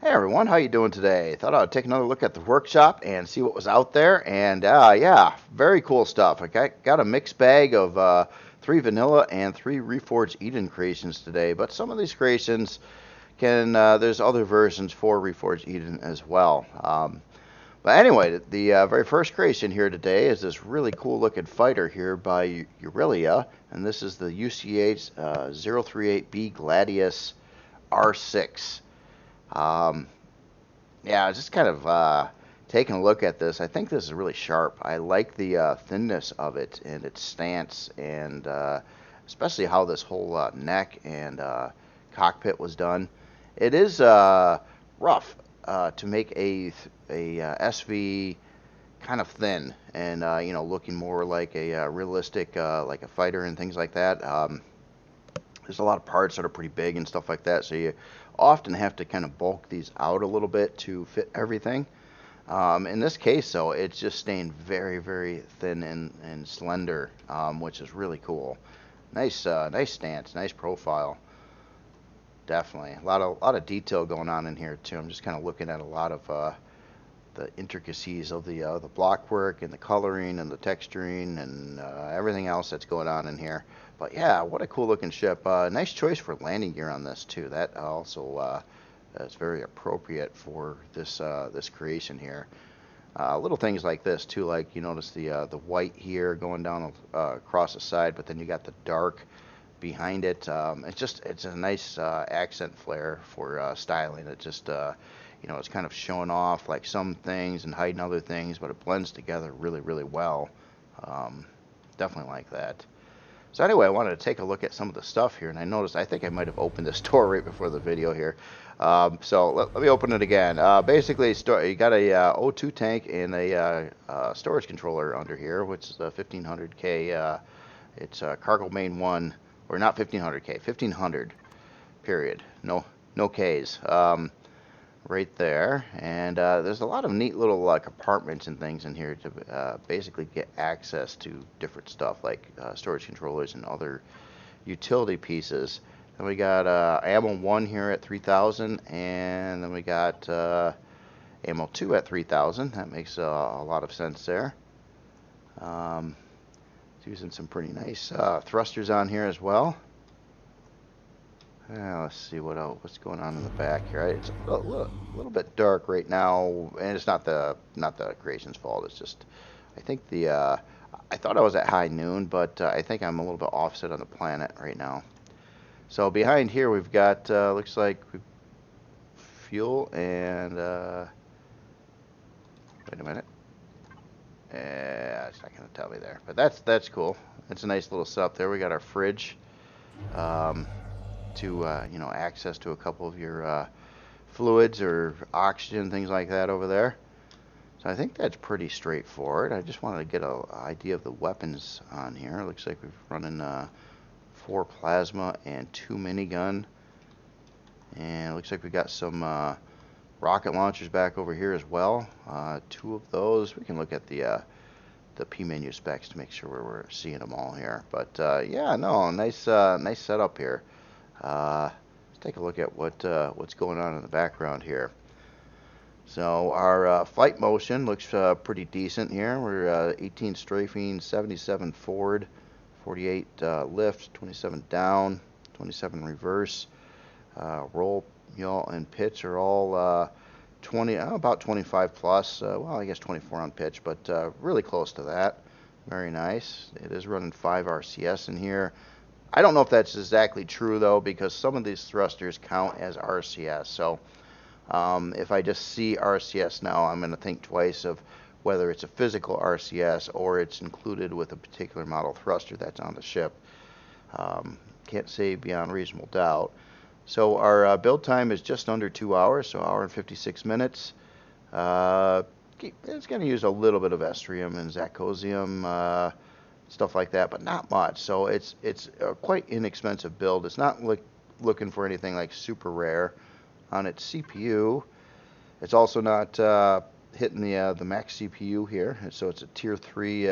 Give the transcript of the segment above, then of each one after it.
Hey everyone, how you doing today? Thought I'd take another look at the workshop and see what was out there. And yeah, very cool stuff. I got a mixed bag of 3 vanilla and 3 Reforged Eden creations today. But some of these creations there's other versions for Reforged Eden as well. But anyway, the very first creation here today is this really cool looking fighter here by Urialia. And this is the UCH 038B Gladius R6. Um, yeah, just kind of taking a look at this. I think this is really sharp. I like the thinness of it and its stance, and especially how this whole neck and cockpit was done. It is rough to make a SV kind of thin and looking more like a realistic like a fighter and things like that. There's a lot of parts that are pretty big and stuff like that, so you often have to kind of bulk these out a little bit to fit everything. In this case, though, it's just staying very, very thin and slender, which is really cool. Nice stance, nice profile. Definitely a lot of detail going on in here too. I'm just kind of looking at a lot of the intricacies of the block work and the coloring and the texturing and everything else that's going on in here. But yeah, what a cool looking ship. Nice choice for landing gear on this too. That also is very appropriate for this creation here. Little things like this too, like you notice the white here going down across the side, but then you got the dark behind it. It's a nice accent flare for styling. It just it's kind of showing off like some things and hiding other things, but it blends together really, really well. Definitely like that. So anyway, I wanted to take a look at some of the stuff here, and I think I might have opened this door right before the video here. So let me open it again. Basically, you got a O2 tank and a storage controller under here, which is a 1500K. It's cargo main 1, or not 1500K, 1500, period. No Ks. Right there, and there's a lot of neat little compartments and things in here to basically get access to different stuff like storage controllers and other utility pieces. And we got ammo 1 here at 3,000, and then we got ammo 2 at 3,000. That makes a lot of sense there. Using some pretty nice thrusters on here as well. Let's see what's going on in the back here. It's a little bit dark right now, and it's not the creation's fault. It's just I think I thought I was at high noon, but I think I'm a little bit offset on the planet right now. So behind here we've got looks like fuel and wait a minute. It's not gonna tell me there, but that's cool. It's a nice little setup there. We got our fridge. To access to a couple of your fluids or oxygen, things like that over there. So I think that's pretty straightforward. I just wanted to get an idea of the weapons on here. It looks like we're running 4 plasma and 2 minigun, and it looks like we got some rocket launchers back over here as well. 2 of those. We can look at the P menu specs to make sure we're seeing them all here. But yeah, no, nice setup here. Let's take a look at what's going on in the background here. So our flight motion looks pretty decent here. We're 18 strafing, 77 forward, 48 lift, 27 down, 27 reverse. Roll, yaw, and pitch are all 20, about 25 plus. Well, I guess 24 on pitch, but really close to that. Very nice. It is running 5 RCS in here. I don't know if that's exactly true though, because some of these thrusters count as RCS. So if I just see RCS now, I'm going to think twice of whether it's a physical RCS or it's included with a particular model thruster that's on the ship. Can't say beyond reasonable doubt. So our build time is just under 2 hours, so 1 hour and 56 minutes. It's going to use a little bit of estrium and zacosium, stuff like that, but not much. So it's a quite inexpensive build. It's not looking for anything like super rare on its CPU. It's also not hitting the max CPU here, so it's a tier 3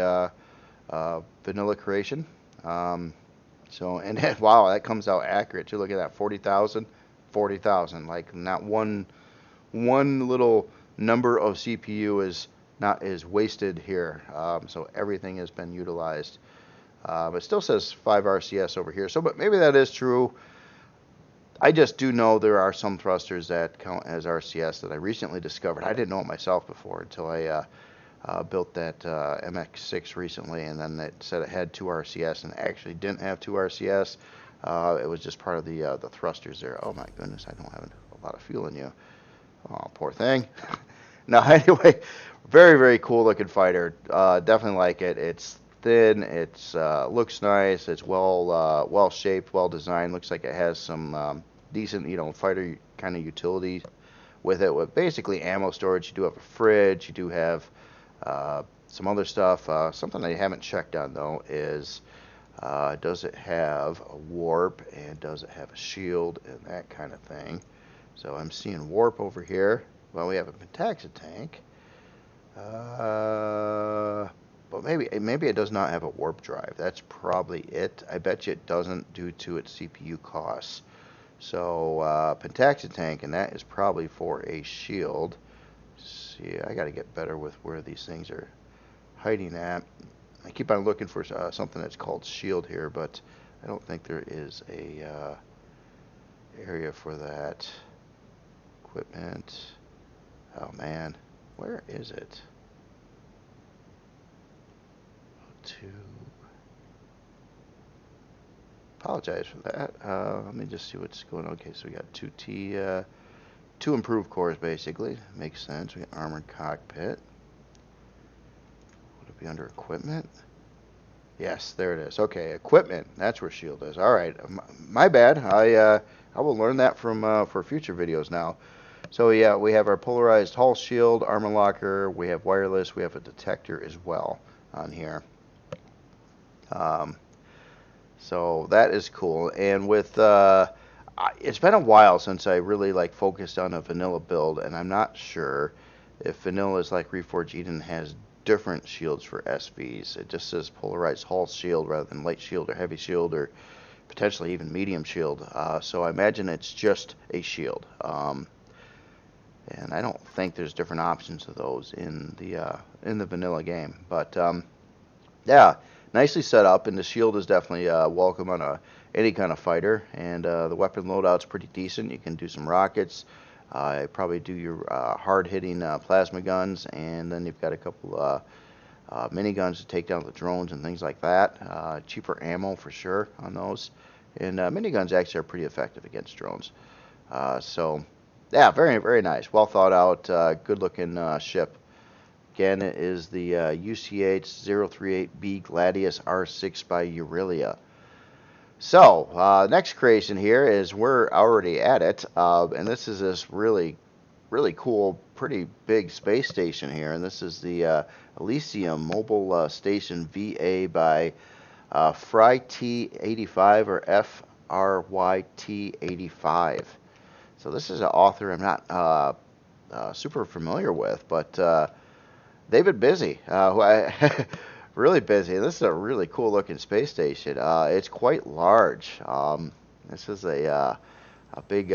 vanilla creation. So and wow, that comes out accurate too. Look at that, 40,000, like not one one little number of CPU is wasted here. So everything has been utilized. It still says 5 RCS over here, so but maybe that is true. I just do know there are some thrusters that count as RCS that I recently discovered. I didn't know it myself before until I built that MX6 recently, and then it said it had 2 RCS, and it actually didn't have 2 RCS. It was just part of the thrusters there. Oh my goodness, I don't have a lot of fuel in you. Oh, poor thing. No, anyway, very, very cool looking fighter. Definitely like it. It's thin. It's looks nice. It's well shaped, well designed. Looks like it has some decent, fighter kind of utility with it. With basically ammo storage. You do have a fridge. You do have some other stuff. Something I haven't checked on though is does it have a warp and does it have a shield and that kind of thing. So I'm seeing warp over here. Well, we have a Pentaxa tank. But maybe it does not have a warp drive. That's probably it. I bet you it doesn't due to its CPU costs. So Pentaxa tank, and that is probably for a shield. See, I got to get better with where these things are hiding at. I keep on looking for something that's called shield here, but I don't think there is a area for that. Equipment. Oh man, where is it? Apologize for that. Let me just see what's going on. Okay, so we got 2 improved cores basically. Makes sense. We got armored cockpit. Would it be under equipment? Yes, there it is. Okay, equipment. That's where shield is. All right, my bad. I will learn that from for future videos now. So yeah, we have our polarized hull shield, armor locker. We have wireless. We have a detector as well on here. So that is cool. And with it's been a while since I really focused on a vanilla build, and I'm not sure if vanilla is like Reforged Eden has different shields for SVs. It just says polarized hull shield rather than light shield or heavy shield or potentially even medium shield. So I imagine it's just a shield. And I don't think there's different options of those in the vanilla game. But yeah, nicely set up, and the shield is definitely welcome on any kind of fighter. And the weapon loadout's pretty decent. You can do some rockets. Probably do your hard-hitting plasma guns, and then you've got a couple miniguns to take down the drones and things like that. Cheaper ammo for sure on those. And miniguns actually are pretty effective against drones. So yeah, very, very nice. Well thought out, good looking ship. Again, it is the UCH 038B Gladius R6 by Urialia. So, next creation here is we're already at it, and this is this really, really cool, pretty big space station here, and this is the Elysium Mobile Station VA by FryT85 or FRYT85. So this is an author I'm not super familiar with, but they've been busy. Really busy. This is a really cool looking space station. It's quite large. This is a big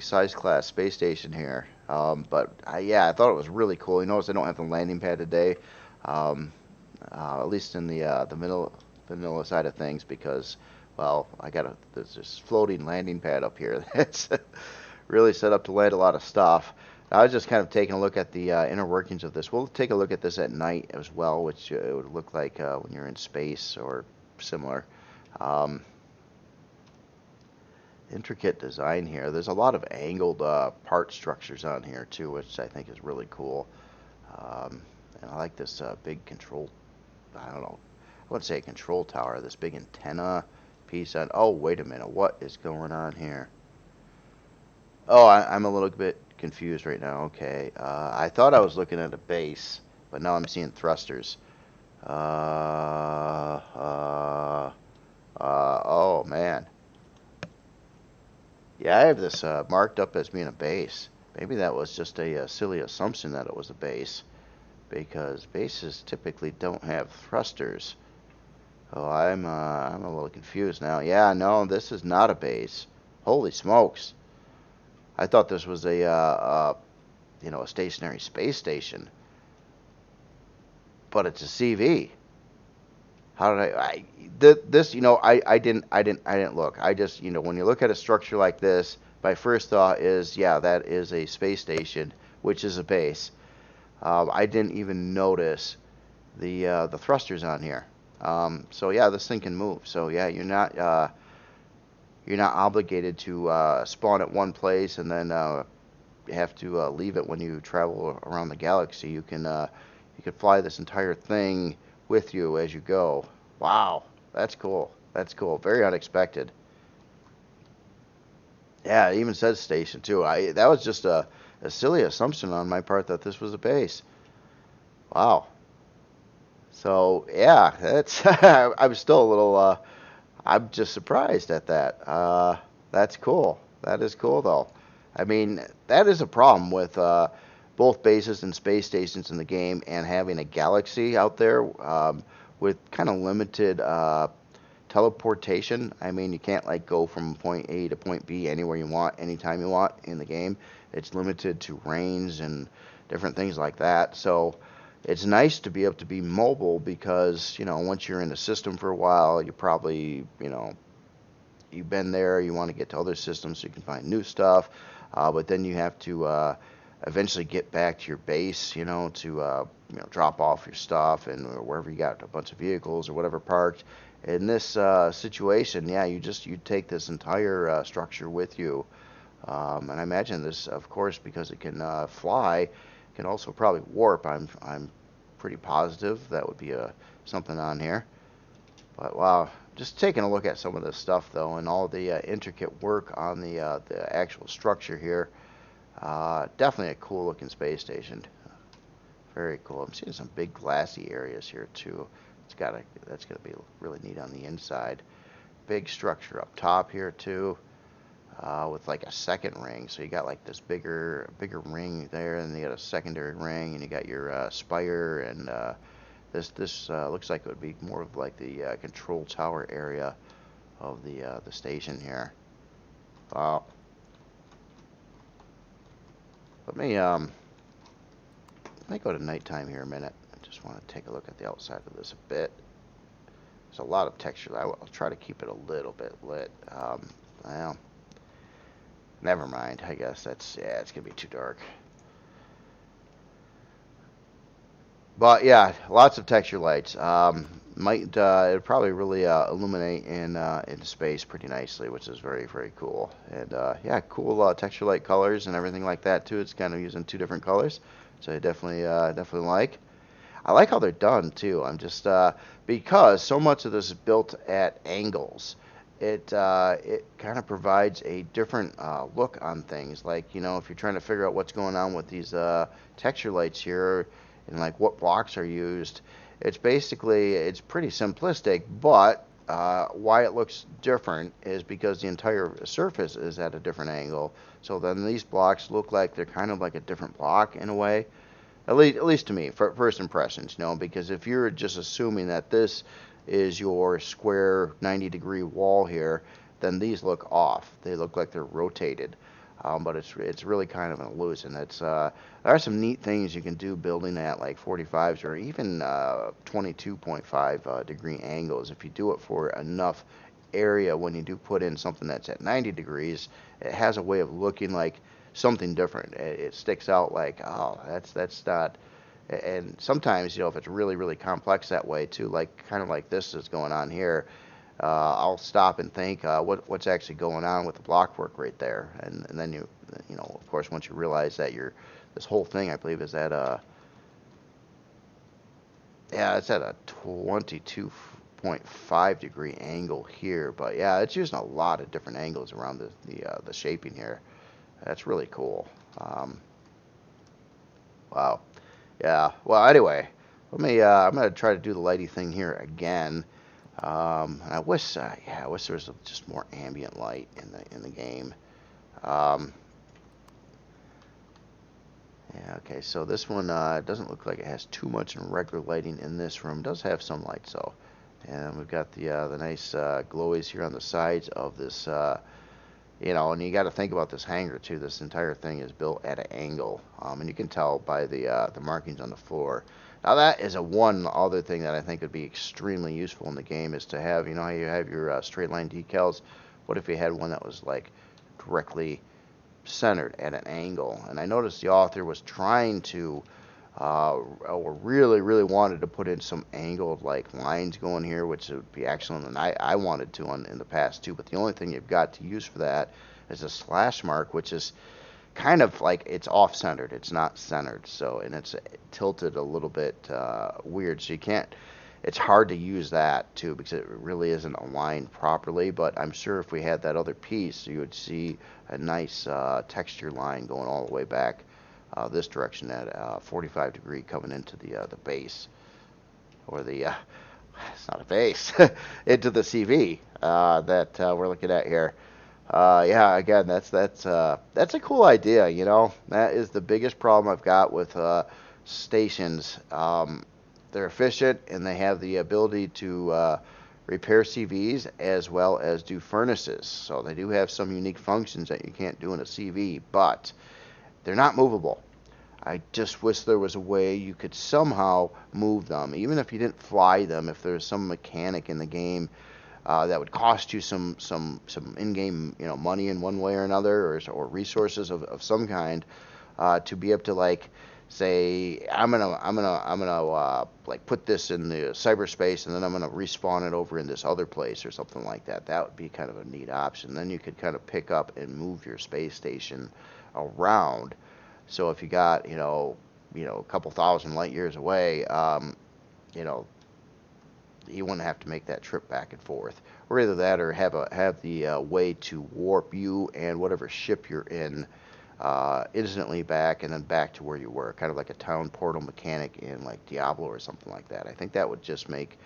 size class space station here. But yeah, I thought it was really cool. You notice they don't have the landing pad today, at least in the vanilla side of things, because well, there's this floating landing pad up here that's really set up to land a lot of stuff. I was just kind of taking a look at the inner workings of this. We'll take a look at this at night as well, which it would look like when you're in space or similar. Intricate design here. There's a lot of angled part structures on here too, which I think is really cool. And I like this big control, I don't know, I wouldn't say a control tower, this big antenna piece on. Oh, wait a minute, what is going on here? Oh, I'm a little bit confused right now. Okay, I thought I was looking at a base, but now I'm seeing thrusters. Oh man. Yeah, I have this marked up as being a base. Maybe that was just a silly assumption that it was a base, because bases typically don't have thrusters. Oh, I'm a little confused now. Yeah, no, this is not a base. Holy smokes. I thought this was a stationary space station, but it's a CV. How did this, I didn't look. I just, when you look at a structure like this, my first thought is, yeah, that is a space station, which is a base. I didn't even notice the thrusters on here. So yeah, this thing can move. So yeah, you're not obligated to spawn at one place and then have to leave it when you travel around the galaxy. You can fly this entire thing with you as you go. Wow, that's cool. That's cool. Very unexpected. Yeah, it even says station too. That was just a silly assumption on my part that this was a base. Wow. So yeah, that's I'm still a little I'm just surprised at that. That's cool. That is cool though. I mean, that is a problem with both bases and space stations in the game, and having a galaxy out there with kind of limited teleportation. I mean, you can't like go from point A to point B anywhere you want, anytime you want in the game. It's limited to range and different things like that. So it's nice to be able to be mobile because, once you're in the system for a while, you probably, you've been there, you want to get to other systems so you can find new stuff. But then you have to eventually get back to your base, to drop off your stuff and or wherever you got a bunch of vehicles or whatever parked. In this situation, yeah, you take this entire structure with you, and I imagine this, of course, because it can fly, can also probably warp. I'm pretty positive that would be something on here. But wow, just taking a look at some of this stuff though, and all the intricate work on the actual structure here. Definitely a cool looking space station. Very cool. I'm seeing some big glassy areas here too. That's gonna be really neat on the inside. Big structure up top here too, with like a second ring. So you got like this bigger ring there, and you got a secondary ring, and you got your spire, and this looks like it would be more of like the control tower area of the station here. Wow. Let me go to nighttime here a minute. I just want to take a look at the outside of this a bit. There's a lot of texture. I'll try to keep it a little bit lit. Well, never mind. I guess it's gonna be too dark. But yeah, lots of texture lights. It'd probably really illuminate in space pretty nicely, which is very, very cool. And yeah, cool texture light colors and everything like that too. It's kind of using two different colors, so I definitely like. I like how they're done too. I'm just because so much of this is built at angles. It kind of provides a different look on things. Like, if you're trying to figure out what's going on with these texture lights here and like what blocks are used, it's pretty simplistic, but why it looks different is because the entire surface is at a different angle. So then these blocks look like they're kind of like a different block in a way. At least to me, for first impressions, because if you're just assuming that this is your square 90-degree wall here, then these look off. They look like they're rotated, but it's really kind of an illusion. There are some neat things you can do building at like 45s or even 22.5 degree angles. If you do it for enough area, when you do put in something that's at 90 degrees, it has a way of looking like something different. It sticks out like, oh, that's not. And sometimes, if it's really, really complex that way too, like kind of like this is going on here, I'll stop and think what's actually going on with the block work right there, and then of course, once you realize that this whole thing, I believe, is at it's at a 22.5 degree angle here, but yeah, it's using a lot of different angles around the shaping here. That's really cool. Wow. Yeah. Well, anyway, I'm gonna try to do the lighty thing here again. And I wish there was just more ambient light in the game. Yeah. Okay. So this one doesn't look like it has too much regular lighting in this room. It does have some lights though, and we've got the nice glowies here on the sides of this You know, and you got to think about this hangar too. This entire thing is built at an angle, and you can tell by the markings on the floor. Now that is a one other thing that I think would be extremely useful in the game is to have, you know how you have your straight line decals. What if you had one that was like directly centered at an angle? And I noticed the author was trying to, or really wanted to put in some angled like lines going here, which would be excellent. And I wanted to in the past too. But the only thing you've got to use for that is a slash mark, which is kind of like it's off-centered. It's not centered. So, and it's tilted a little bit weird. So you can't. It's hard to use that too because it really isn't aligned properly. But I'm sure if we had that other piece, you would see a nice texture line going all the way back this direction at 45 degree coming into the base, or the it's not a base, into the CV that we're looking at here. Yeah, again, that's a cool idea. You know, that is the biggest problem I've got with stations. They're efficient and they have the ability to repair CVs as well as do furnaces. So they do have some unique functions that you can't do in a CV, but they're not movable. I just wish there was a way you could somehow move them, even if you didn't fly them. If there's some mechanic in the game that would cost you some in-game, you know, money in one way or another, or resources of some kind, to be able to like say I'm gonna like put this in the cyberspace and then I'm gonna respawn it over in this other place or something like that. That would be kind of a neat option. Then you could kind of pick up and move your space station around. So if you got, a couple thousand light years away, you know, you wouldn't have to make that trip back and forth, or either that, or have the way to warp you and whatever ship you're in instantly back and then back to where you were, kind of like a town portal mechanic in like Diablo or something like that. I think that would just make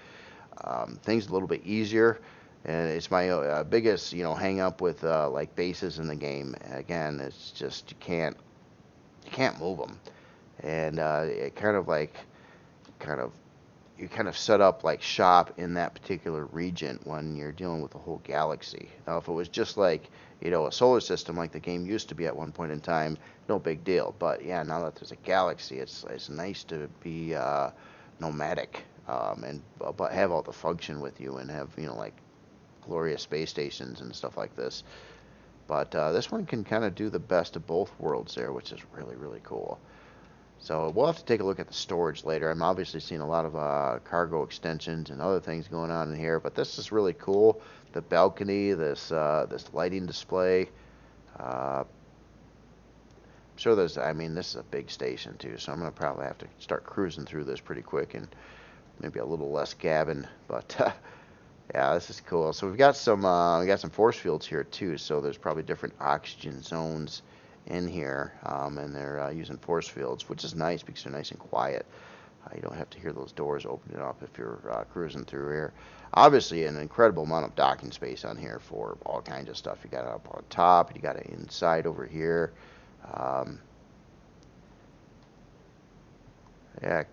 things a little bit easier. And it's my biggest, hang up with like bases in the game. Again, it's just you can't move them, and it kind of you kind of set up like shop in that particular region when you're dealing with the whole galaxy. Now, if it was just like a solar system like the game used to be at one point in time, no big deal. But yeah, now that there's a galaxy, it's nice to be nomadic, and but have all the function with you and have like glorious space stations and stuff like this. But this one can kind of do the best of both worlds there, which is really cool. So we'll have to take a look at the storage later. I'm obviously seeing a lot of cargo extensions and other things going on in here, but this is really cool. The balcony, this lighting display. I'm sure this is a big station too, so I'm gonna probably have to start cruising through this pretty quick and maybe a little less gabbing, but yeah, this is cool. So we got some force fields here too. So there's probably different oxygen zones in here, and they're using force fields, which is nice because they're nice and quiet. You don't have to hear those doors opening up if you're cruising through here. Obviously, an incredible amount of docking space on here for all kinds of stuff. You got it up on top, you got it inside over here. Yeah,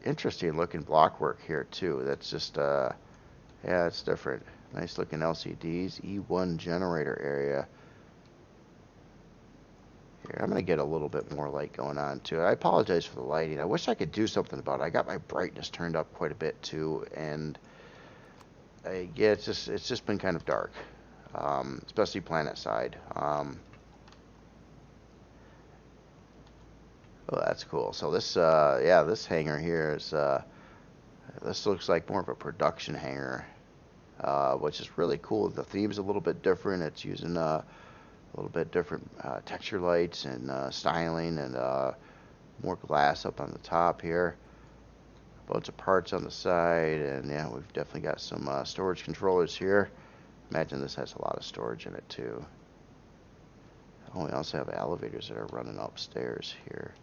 interesting looking blockwork here too. That's just yeah, it's different. Nice looking LCDs. E1 generator area. Here, I'm going to get a little bit more light going on too. I apologize for the lighting. I wish I could do something about it. I got my brightness turned up quite a bit too, and yeah, it's just been kind of dark, especially planet side. Oh, that's cool. So this, yeah, this hangar here is, this looks like more of a production hangar, which is really cool. The theme's a little bit different. It's using a little bit different texture lights and styling, and more glass up on the top here. A bunch of parts on the side, and yeah, we've definitely got some storage controllers here. Imagine this has a lot of storage in it too. Oh, we also have elevators that are running upstairs here.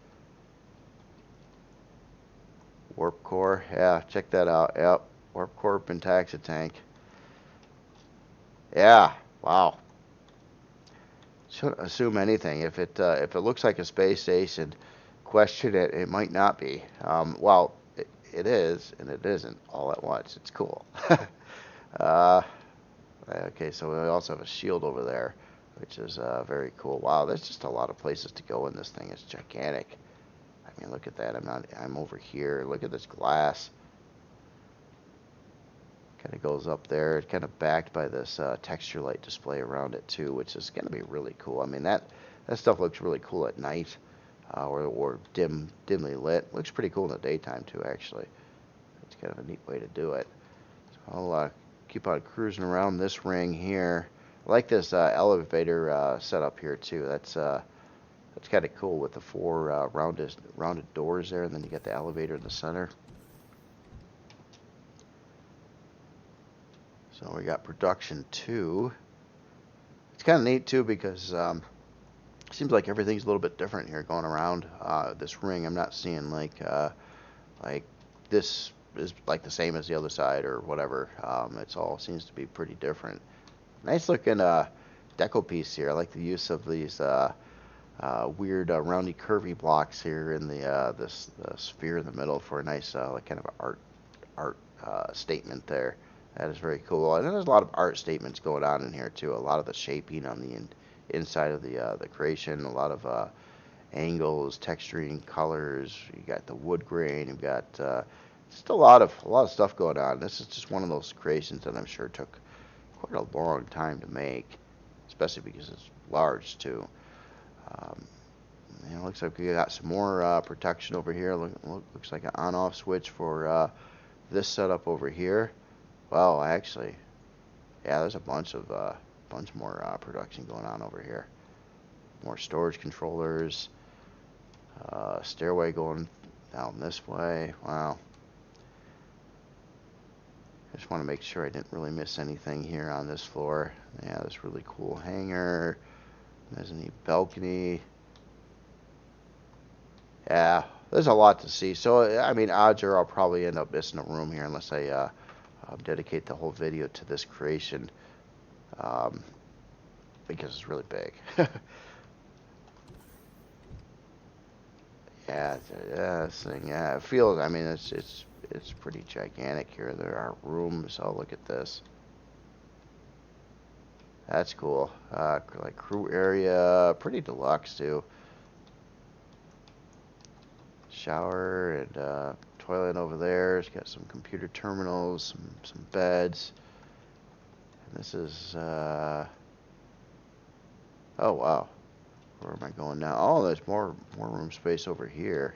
Warp core, yeah, check that out. Yep, warp core and taxi tank. Yeah, wow. Shouldn't assume anything. If it looks like a space station, question it. It might not be. Well, it is and it isn't all at once. It's cool. Okay, so we also have a shield over there. which is very cool. Wow, there's just a lot of places to go in this thing. It's gigantic. I mean, look at that. I'm over here. Look at this glass. Kind of goes up there. It's kind of backed by this texture light display around it too, which is going to be really cool. I mean, that stuff looks really cool at night, or dimly lit. Looks pretty cool in the daytime too, actually. It's kind of a neat way to do it. So I'll keep on cruising around this ring here. I like this elevator setup here too. That's kind of cool with the four rounded doors there, and then you get the elevator in the center. So we got production 2. It's kind of neat too because it seems like everything's a little bit different here going around this ring. I'm not seeing like this is like the same as the other side or whatever. It's all seems to be pretty different. Nice looking deco piece here. I like the use of these weird roundy curvy blocks here in the sphere in the middle for a nice like kind of art statement there. That is very cool. And there's a lot of art statements going on in here too. A lot of the shaping on the inside of the creation. A lot of angles, texturing, colors. You got the wood grain. You've got just a lot of stuff going on. This is just one of those creations that I'm sure took quite a long time to make, especially because it's large too. Looks like we got some more protection over here. Looks like an on-off switch for this setup over here. Well, actually, yeah, there's a bunch more production going on over here. More storage controllers, stairway going down this way. Wow. I just want to make sure I didn't really miss anything here on this floor. Yeah, this really cool hangar. There's a neat balcony. Yeah, there's a lot to see. So, I mean, odds are I'll probably end up missing a room here unless I dedicate the whole video to this creation, because it's really big. Yeah, this thing. Yeah, it feels. I mean, it's pretty gigantic here. There are rooms. Oh, look at this. That's cool. Like crew area, pretty deluxe too. Shower and toilet over there. It's got some computer terminals, some beds. And this is oh wow. Where am I going now? Oh, there's more room space over here.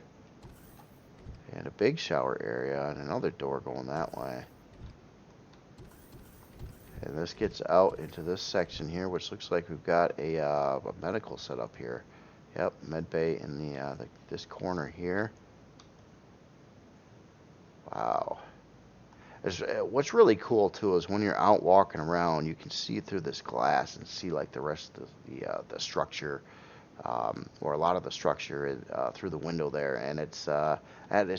And a big shower area and another door going that way. And this gets out into this section here, which looks like we've got a medical setup here. Yep, med bay in this corner here. Wow. What's really cool too is when you're out walking around, you can see through this glass and see like the rest of the structure, or a lot of the structure through the window there, and it's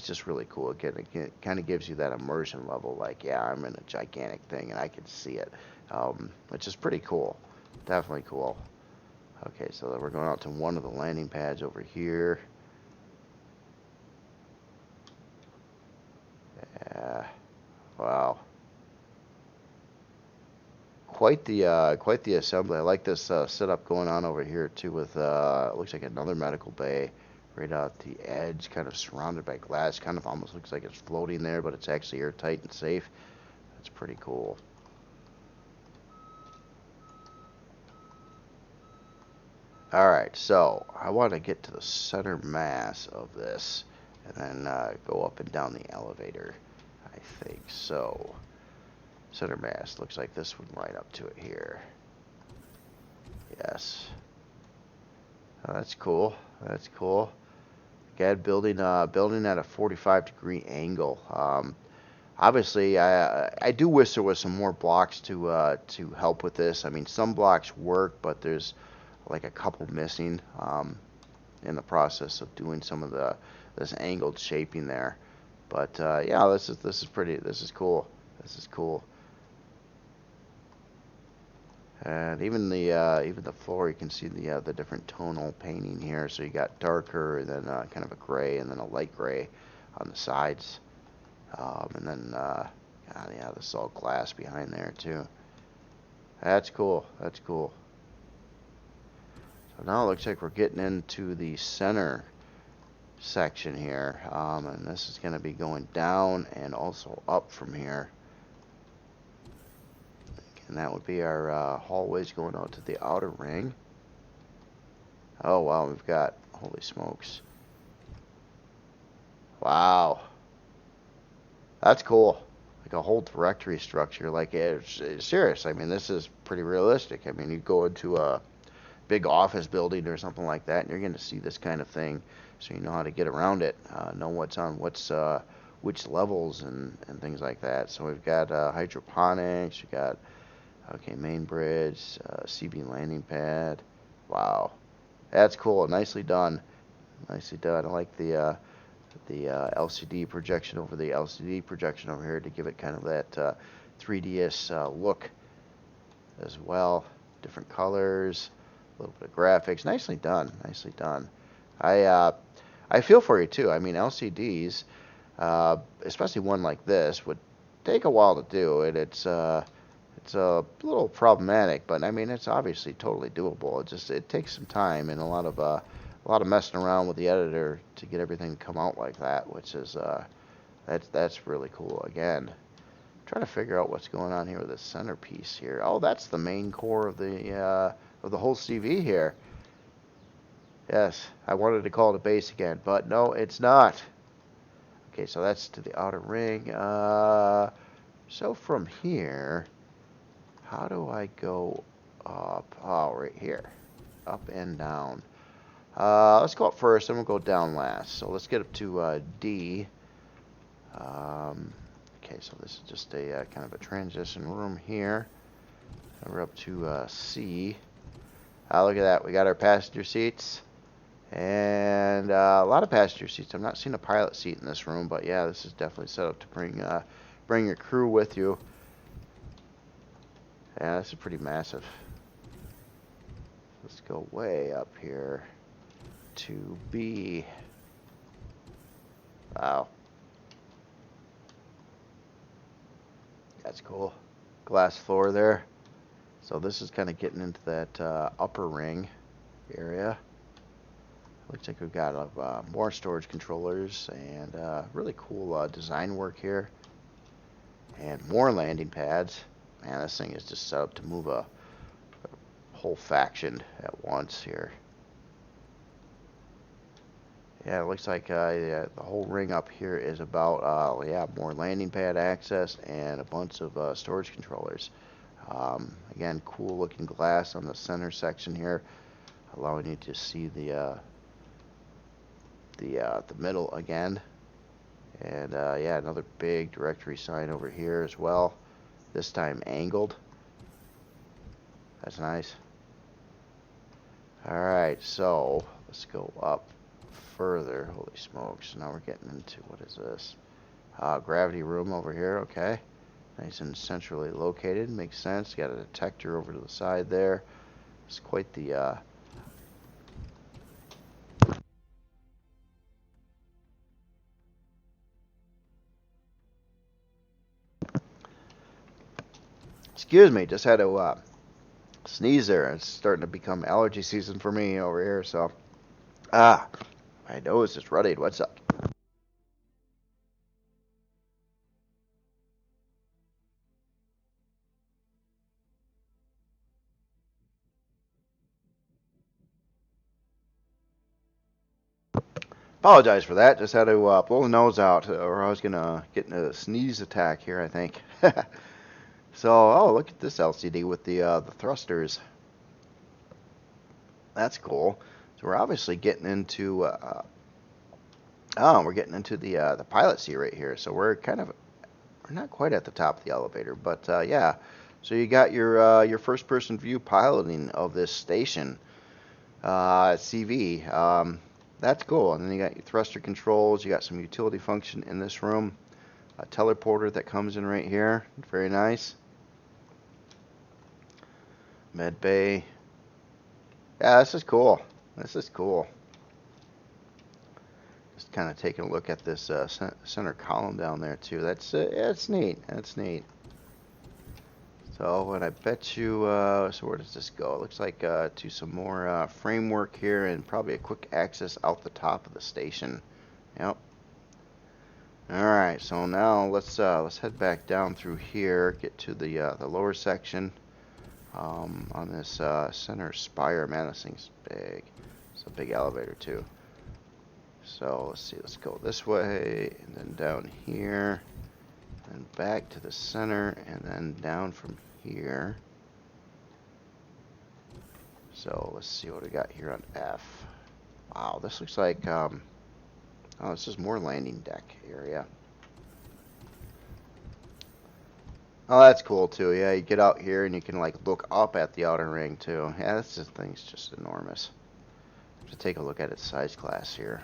just really cool. It kind of gives you that immersion level, like yeah, I'm in a gigantic thing and I can see it, which is pretty cool. Definitely cool. Okay, so we're going out to one of the landing pads over here. Yeah. Wow. Quite the assembly. I like this setup going on over here too with looks like another medical bay right out the edge, kind of surrounded by glass. Kind of almost looks like it's floating there, but it's actually airtight and safe. That's pretty cool. Alright, so I want to get to the center mass of this and then go up and down the elevator. I think so. Center mass looks like this would line up to it here. Yes. Oh, that's cool. That's cool. Again, building at a 45-degree angle. Obviously, I do wish there was some more blocks to help with this. I mean, some blocks work, but there's like a couple missing in the process of doing some of this angled shaping there. But yeah, this is pretty. This is cool. This is cool. And even the floor, you can see the different tonal painting here. So you got darker, and then kind of a gray, and then a light gray on the sides, and then yeah, this is all glass behind there too. That's cool. That's cool. So now it looks like we're getting into the center section here, and this is going to be going down and also up from here. And that would be our hallways going out to the outer ring. Oh wow, we've got, holy smokes. Wow. That's cool. Like a whole directory structure. Like, it's serious. I mean, this is pretty realistic. I mean, you go into a big office building or something like that, and you're going to see this kind of thing. So you know how to get around it, know what's on which levels and things like that. So we've got hydroponics, we've got, okay, main bridge, CB landing pad. Wow. That's cool. Nicely done. Nicely done. I like the LCD projection over the LCD projection over here to give it kind of that 3DS look as well. Different colors, a little bit of graphics. Nicely done. Nicely done. I feel for you too. I mean, LCDs, especially one like this, would take a while to do, and it's a little problematic, but I mean, it's obviously totally doable. It takes some time and a lot of messing around with the editor to get everything to come out like that, which is that's really cool. Again, trying to figure out what's going on here with this centerpiece here. Oh, that's the main core of the whole CV here. Yes, I wanted to call it a base again, but no, it's not. Okay, so that's to the outer ring. So from here, how do I go up? Oh, right here. Up and down. Let's go up first, then we'll go down last. So let's get up to D. Okay, so this is just a kind of a transition room here. We're up to C. Look at that. We got our passenger seats. And a lot of passenger seats. I've not seen a pilot seat in this room, but yeah, this is definitely set up to bring your crew with you. Yeah, this is pretty massive. Let's go way up here to B. Wow. That's cool. Glass floor there. So this is kind of getting into that upper ring area. Looks like we've got more storage controllers and really cool design work here. And more landing pads. Man, this thing is just set up to move a whole faction at once here. Yeah, it looks like the whole ring up here is about, yeah, more landing pad access and a bunch of storage controllers. Again, cool looking glass on the center section here, allowing you to see the middle again. And yeah, another big directory sign over here as well, this time angled. That's nice. Alright, so let's go up further. Holy smokes, now we're getting into, what is this? Gravity room over here. Okay, nice and centrally located, makes sense. Got a detector over to the side there. It's quite the excuse me, just had to sneeze there. It's starting to become allergy season for me over here, so my nose is running. What's up? Apologize for that. Just had to blow the nose out, or I was gonna get in a sneeze attack here, I think. So, oh, look at this LCD with the thrusters. That's cool. So we're obviously getting into we're getting into the pilot seat right here. So we're not quite at the top of the elevator, but yeah. So you got your first person view piloting of this station, CV. That's cool. And then you got your thruster controls. You got some utility function in this room. A teleporter that comes in right here. Very nice. Med bay. Yeah, this is cool. This is cool. Just kind of taking a look at this center column down there too. That's it's neat. That's neat. So, and I bet you, so where does this go? It looks like to some more framework here and probably a quick access out the top of the station. Yep. All right, so now let's head back down through here, get to the lower section on this center spire. Man, this thing's big. It's a big elevator too. So let's see, let's go this way and then down here and back to the center and then down from here. So let's see what we got here on F. Wow, this looks like oh, this is more landing deck area. Oh, that's cool too. Yeah, you get out here and you can like look up at the outer ring too. Yeah, this thing's just enormous. To take a look at its size class here.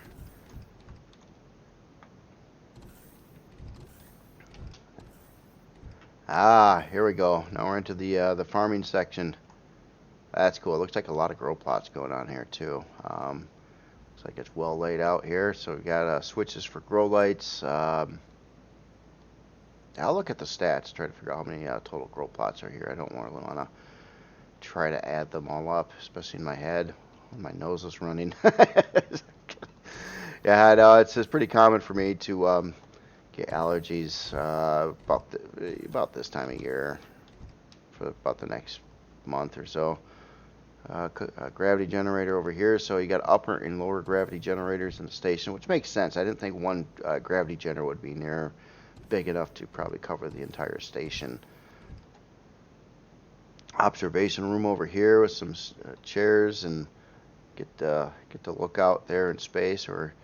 Ah, here we go. Now we're into the farming section. That's cool. It looks like a lot of grow plots going on here too. Looks like it's well laid out here. So we got switches for grow lights. I'll look at the stats, try to figure out how many total grow plots are here. I don't really want to try to add them all up, especially in my head when my nose is running. Yeah, I know it's pretty common for me to get allergies about this time of year for about the next month or so. Gravity generator over here, so you got upper and lower gravity generators in the station, which makes sense. I didn't think one gravity generator would be near big enough to probably cover the entire station. Observation room over here with some chairs and get to look out there in space, or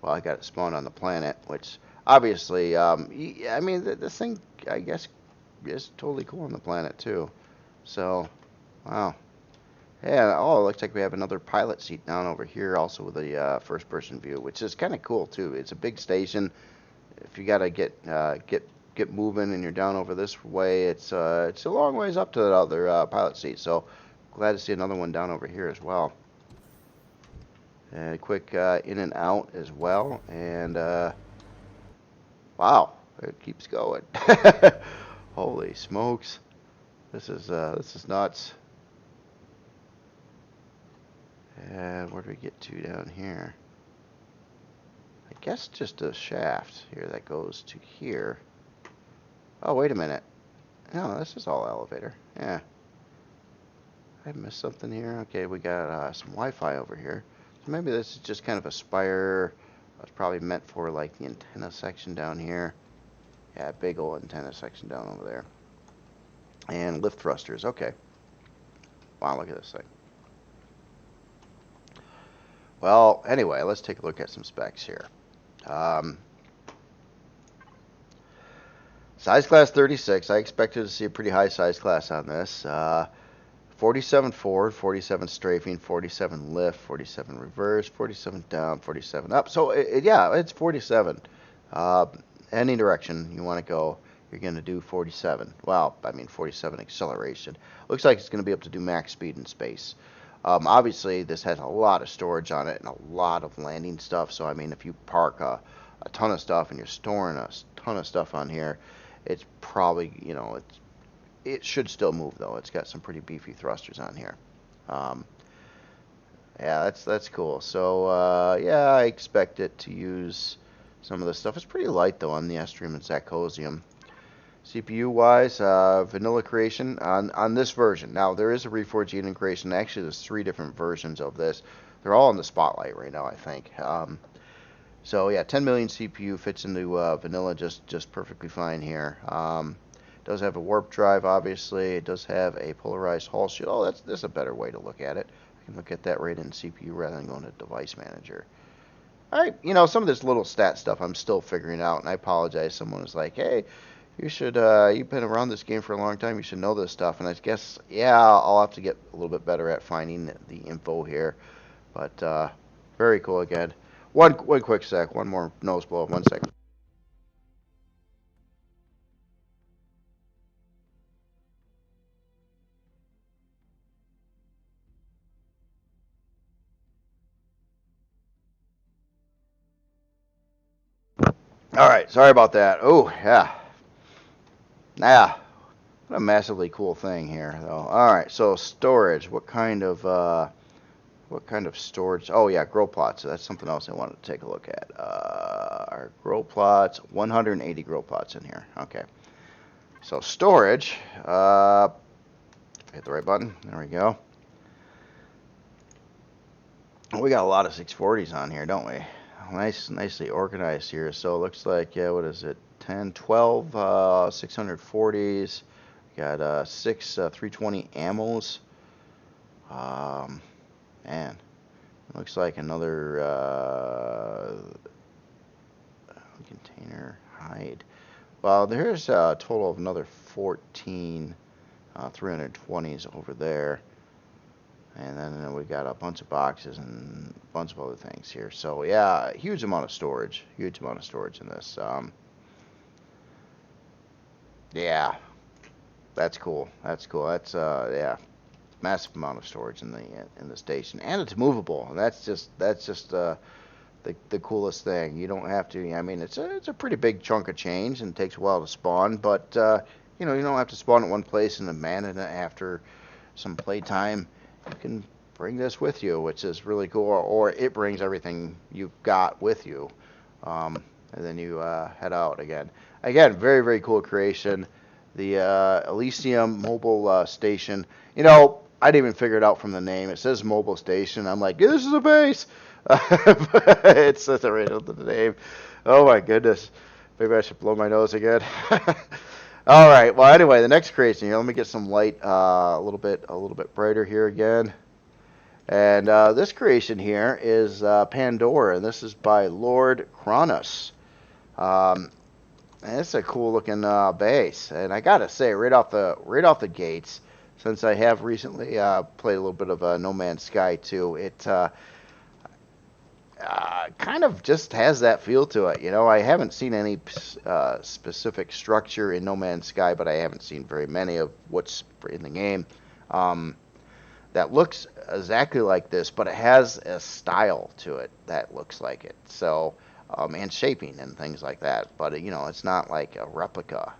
well, I got it spawned on the planet, which obviously I mean this thing I guess is totally cool on the planet too. So wow. Yeah, oh, it looks like we have another pilot seat down over here also with a first-person view, which is kind of cool too. It's a big station. If you gotta get moving and you're down over this way, it's a long ways up to the other pilot seat. So glad to see another one down over here as well. And a quick in and out as well. And wow, it keeps going. Holy smokes, this is nuts. And where do we get to down here? I guess just a shaft here that goes to here. Oh, wait a minute. No, this is all elevator. Yeah. I missed something here. Okay, we got some Wi-Fi over here. So maybe this is just kind of a spire. It's probably meant for like the antenna section down here. Yeah, big old antenna section down over there. And lift thrusters. Okay. Wow, look at this thing. Well, anyway, let's take a look at some specs here. Size class 36. I expected to see a pretty high size class on this. 47 forward, 47 strafing, 47 lift, 47 reverse, 47 down, 47 up. So, yeah, it's 47. Any direction you want to go, you're going to do 47. Well, I mean 47 acceleration. Looks like it's going to be able to do max speed in space. Obviously, this has a lot of storage on it and a lot of landing stuff. So, I mean, if you park a ton of stuff and you're storing a ton of stuff on here, it's probably, you know, it should still move, though. It's got some pretty beefy thrusters on here. Yeah, that's cool. So, yeah, I expect it to use some of this stuff. It's pretty light, though, on the Estrium and Sacosium. CPU-wise, vanilla creation on this version. Now, there is a Reforged Eden creation. Actually, there's 3 different versions of this. They're all in the spotlight right now, I think. So, yeah, 10 million CPU fits into vanilla just perfectly fine here. It does have a warp drive, obviously. It does have a polarized hull shield. Oh, that's a better way to look at it. I can look at that right in CPU rather than going to Device Manager. You know, some of this little stat stuff I'm still figuring out, and I apologize. Someone was like, hey, you've been around this game for a long time, you should know this stuff. And I guess, yeah, I'll have to get a little bit better at finding the info here. But very cool again. One quick sec, one more nose blow, 1 second. All right, sorry about that. Oh, yeah. Yeah. What a massively cool thing here, though. All right, so storage. What kind of storage? Oh yeah, grow plots. So that's something else I wanted to take a look at. Our grow plots, 180 grow plots in here. Okay. So storage. Hit the right button. There we go. We got a lot of 640s on here, don't we? Nicely organized here. So it looks like, yeah, what is it? 10, 12 640s. Got 6 320 ammos. Man, it looks like another container hide. Well, there's a total of another 14 320s over there. And then we got a bunch of boxes and a bunch of other things here. So yeah, huge amount of storage. Huge amount of storage in this. Yeah, that's cool. That's cool. That's yeah, massive amount of storage in the station, and it's movable. And that's just the coolest thing. You don't have to. I mean, it's a pretty big chunk of change, and it takes a while to spawn. But you know, you don't have to spawn at one place and abandon it after some playtime. You can bring this with you, which is really cool, or it brings everything you've got with you, and then you head out again. Again, very cool creation. The Elysium mobile station. You know, I didn't even figure it out from the name. It says mobile station. I'm like, this is a base. It says it right under the name. Oh my goodness. Maybe I should blow my nose again. All right. Well, anyway, the next creation here. Let me get some light, a little bit brighter here again. And this creation here is Pandora, and this is by Lord Kronos. And it's a cool looking base. And I gotta say, right off the gates, since I have recently played a little bit of No Man's Sky 2, it kind of just has that feel to it. You know, I haven't seen any specific structure in No Man's Sky, but I haven't seen very many of what's in the game that looks exactly like this, but it has a style to it that looks like it. So, and shaping and things like that. But you know, it's not like a replica,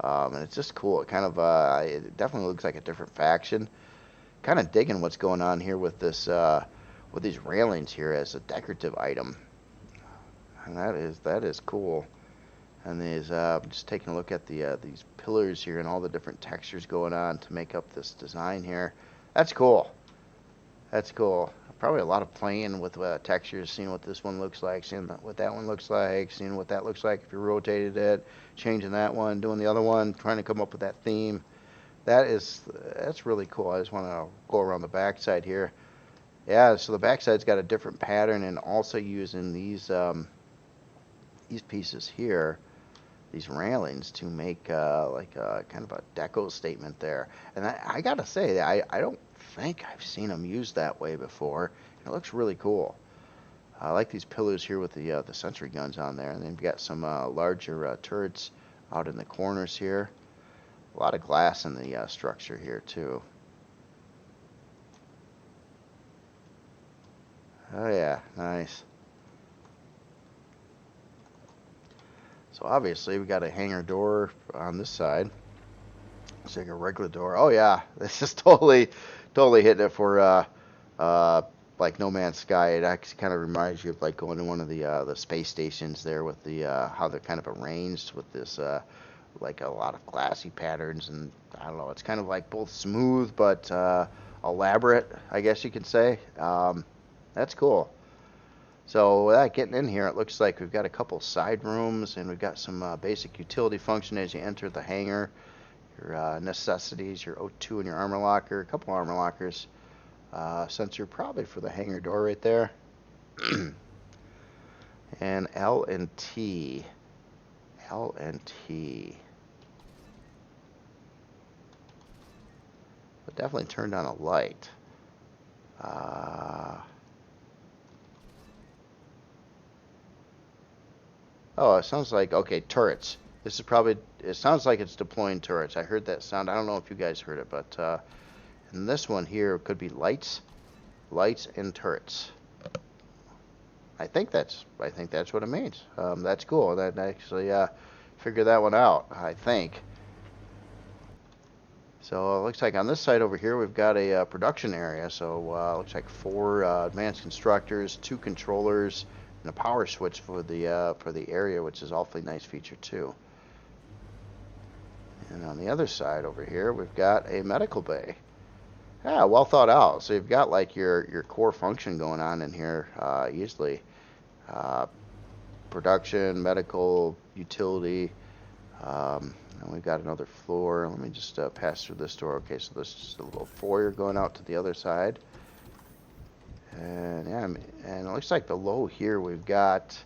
and it's just cool. It kind of it definitely looks like a different faction. Kind of digging what's going on here with this. With these railings here as a decorative item, and that is cool. And these just taking a look at these pillars here and all the different textures going on to make up this design here. That's cool. That's cool. Probably a lot of playing with textures, seeing what this one looks like, seeing what that one looks like, seeing what that looks like if you rotated it, changing that one, doing the other one, trying to come up with that theme. That's really cool. I just want to go around the back side here. Yeah, so the backside's got a different pattern, and also using these pieces here, these railings, to make like a kind of a deco statement there. And I gotta say, I don't think I've seen them used that way before. It looks really cool. I like these pillars here with the sentry guns on there, and then you've got some larger turrets out in the corners here. A lot of glass in the structure here too. Oh yeah, nice. So obviously we got a hangar door on this side. It's like a regular door. Oh yeah, this is totally hitting it for like No Man's Sky. It actually kind of reminds you of like going to one of the space stations there with the how they're kind of arranged with this like a lot of glassy patterns, and I don't know. It's kind of like both smooth but elaborate, I guess you could say. That's cool. So without getting in here, it looks like we've got a couple side rooms, and we've got some basic utility function as you enter the hangar. Your necessities, your O2 and your armor locker, a couple armor lockers. Sensor probably for the hangar door right there. And L and T. L and T. But definitely turned on a light. Oh, it sounds like, okay, turrets. This is probably, it sounds like it's deploying turrets. I heard that sound. I don't know if you guys heard it, but and this one here could be lights and turrets. I think that's what it means. That's cool. That actually figured that one out, I think. So it looks like on this side over here we've got a production area. So looks like 4 advanced constructors, 2 controllers, and a power switch for the area, which is awfully nice feature too. And on the other side over here we've got a medical bay. Yeah, well thought out. So you've got like your core function going on in here easily. Production, medical, utility. And we've got another floor. Let me just pass through this door. Okay, so this is just a little foyer going out to the other side. And yeah, and it looks like below here we've got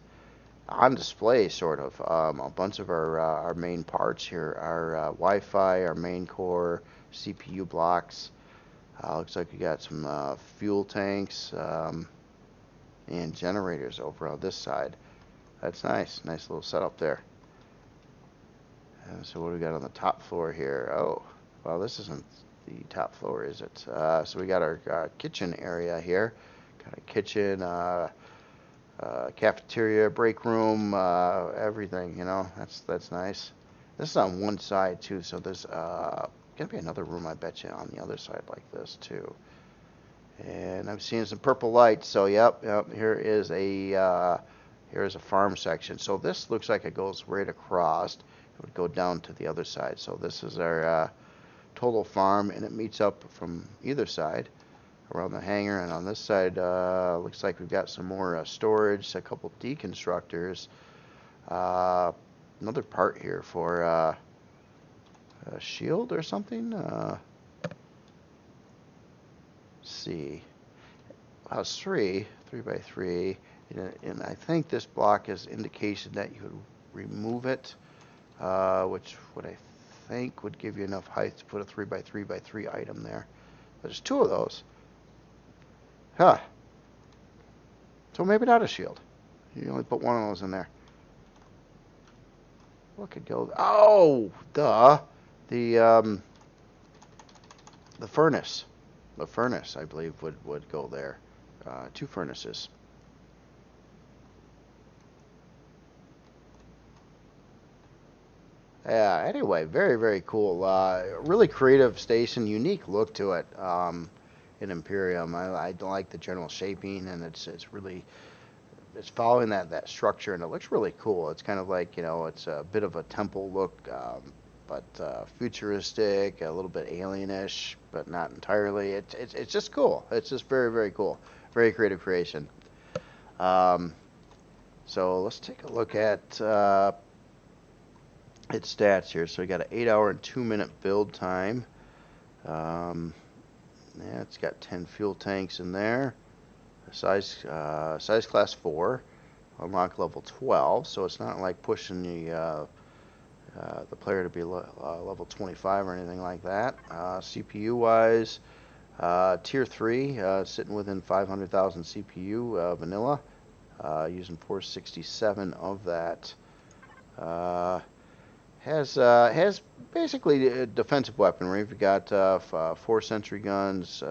on display sort of a bunch of our main parts here. Our Wi-Fi, our main core, CPU blocks. Looks like we got some fuel tanks and generators over on this side. That's nice. Nice little setup there. And so what do we got on the top floor here? Oh, well, this isn't the top floor, is it? So we got our kitchen area here. Got a kitchen, cafeteria, break room, everything. You know, that's nice. This is on one side too, so there's gonna be another room, I bet you, on the other side like this too. And I'm seeing some purple lights. So yep. Here is a farm section. So this looks like it goes right across. It would go down to the other side. So this is our total farm, and it meets up from either side around the hangar. And on this side, looks like we've got some more storage, a couple deconstructors, another part here for a shield or something. Let's see. House 3 by 3, and I think this block is indication that you would remove it, which would I think would give you enough height to put a 3 by 3 by 3 item there. But there's 2 of those. Huh. So maybe not a shield. You only put 1 of those in there. What could go? Oh, duh. The furnace. The furnace, I believe, would go there. 2 furnaces. Yeah, anyway, very, very cool. Really creative station, unique look to it in Empyrion. I like the general shaping, and it's following that structure, and it looks really cool. It's kind of like, you know, it's a bit of a temple look, but futuristic, a little bit alienish, but not entirely. It's just cool. It's just very, very cool. Very creative creation. So let's take a look at its stats here. So we got an 8-hour and 2-minute build time. Yeah, it's got 10 fuel tanks in there. Size class 4. Unlock level 12. So it's not like pushing the player to be level 25 or anything like that. CPU wise, tier 3, sitting within 500,000 CPU vanilla, using 467 of that. Has basically a defensive weaponry. We've got 4 sentry guns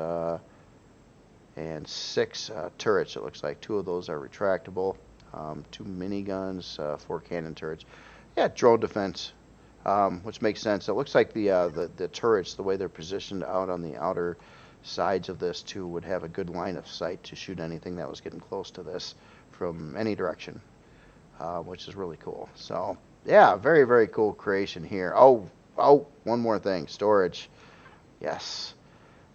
and 6 turrets. It looks like 2 of those are retractable. 2 miniguns, 4 cannon turrets. Yeah, drone defense, which makes sense. It looks like the turrets, the way they're positioned out on the outer sides of this too, would have a good line of sight to shoot anything that was getting close to this from any direction, which is really cool. So yeah, very, very cool creation here. Oh, one more thing, storage. Yes.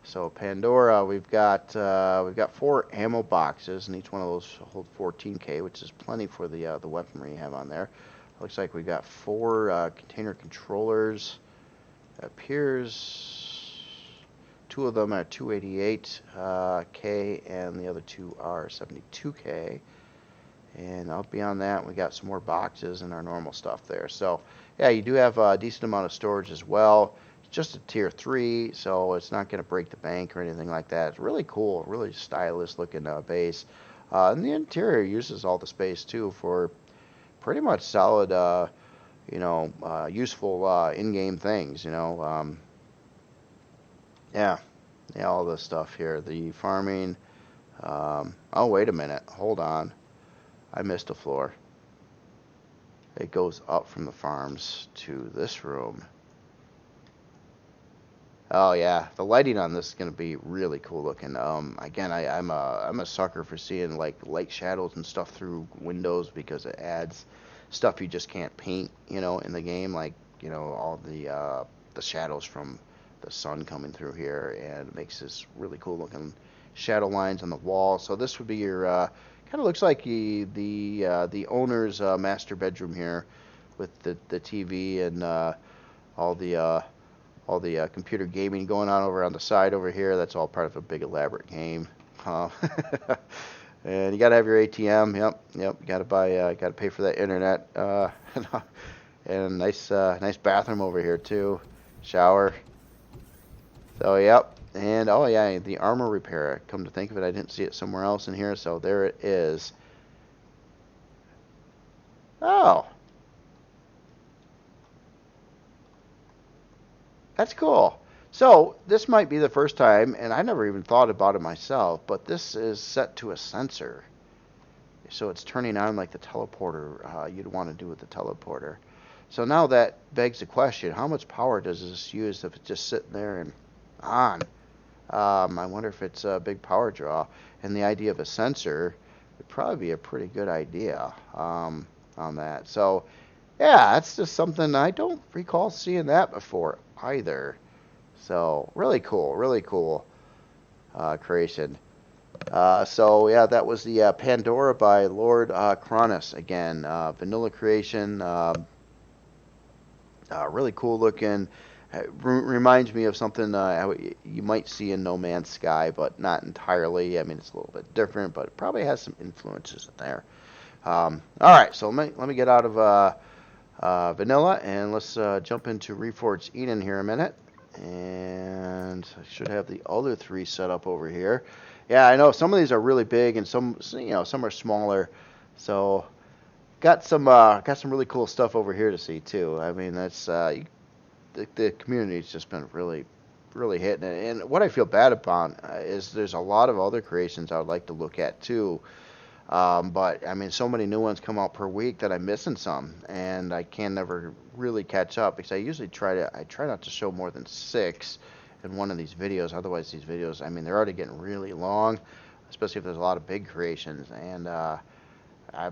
So Pandora, we've got 4 ammo boxes, and each one of those hold 14K, which is plenty for the weaponry you have on there. Looks like we've got 4 container controllers. It appears 2 of them are 288K, and the other 2 are 72K. And out beyond that, we got some more boxes and our normal stuff there. So yeah, you do have a decent amount of storage as well. It's just a tier 3, so it's not going to break the bank or anything like that. It's really cool, really stylish looking base. And the interior uses all the space too for pretty much solid, useful in-game things. Yeah, all this stuff here. The farming. Oh, wait a minute. Hold on. I missed a floor. It goes up from the farms to this room. Oh yeah, the lighting on this is gonna be really cool looking. Again, I'm a sucker for seeing like light shadows and stuff through windows because it adds stuff you just can't paint, in the game. Like all the shadows from the sun coming through here, and it makes this really cool looking shadow lines on the wall. So this would be your kind of looks like the owner's master bedroom here with the TV and all the uh, all the computer gaming going on over on the side over here. That's all part of a big elaborate game. Uh, and you gotta have your ATM. Yep, yep. You gotta pay for that internet. And nice bathroom over here too. Shower. So yep. And oh yeah, the armor repair. Come to think of it, I didn't see it somewhere else in here. So there it is. Oh, that's cool. So this might be the first time, and I never even thought about it myself, but this is set to a sensor. So it's turning on like the teleporter you'd want to do with the teleporter. So now that begs the question, how much power does this use if it's just sitting there and on? I wonder if it's a big power draw. And the idea of a sensor would probably be a pretty good idea on that. So yeah, that's just something I don't recall seeing that before either. So really cool creation. So yeah, that was the Pandora by Lord Cronus again. Vanilla creation, really cool looking. Reminds me of something you might see in No Man's Sky, but not entirely. I mean, it's a little bit different, but it probably has some influences in there. All right, so let me get out of vanilla and let's jump into Reforged Eden here a minute. And I should have the other three set up over here. Yeah, I know some of these are really big and some are smaller. So got some really cool stuff over here to see too. I mean, that's the community's just been really hitting it. And what I feel bad about is there's a lot of other creations I would like to look at too. But I mean, so many new ones come out per week that I'm missing some, and I can never really catch up because I usually try not to show more than 6 in one of these videos. Otherwise, these videos, I mean, they're already getting really long, especially if there's a lot of big creations. And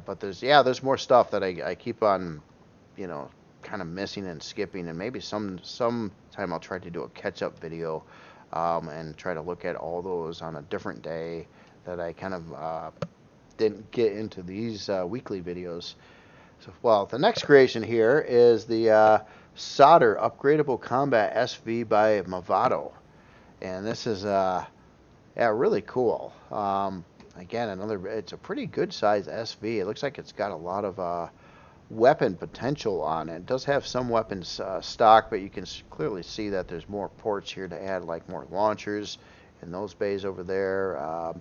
but there's more stuff that I keep on, kind of missing and skipping, and maybe sometime I'll try to do a catch up video, and try to look at all those on a different day that I kind of didn't get into these weekly videos. So, well, the next creation here is the Solder Upgradable Combat SV by Movado. And this is, really cool. Again, it's a pretty good size SV. It looks like it's got a lot of weapon potential on it. It does have some weapons stock, but you can clearly see that there's more ports here to add, like more launchers in those bays over there.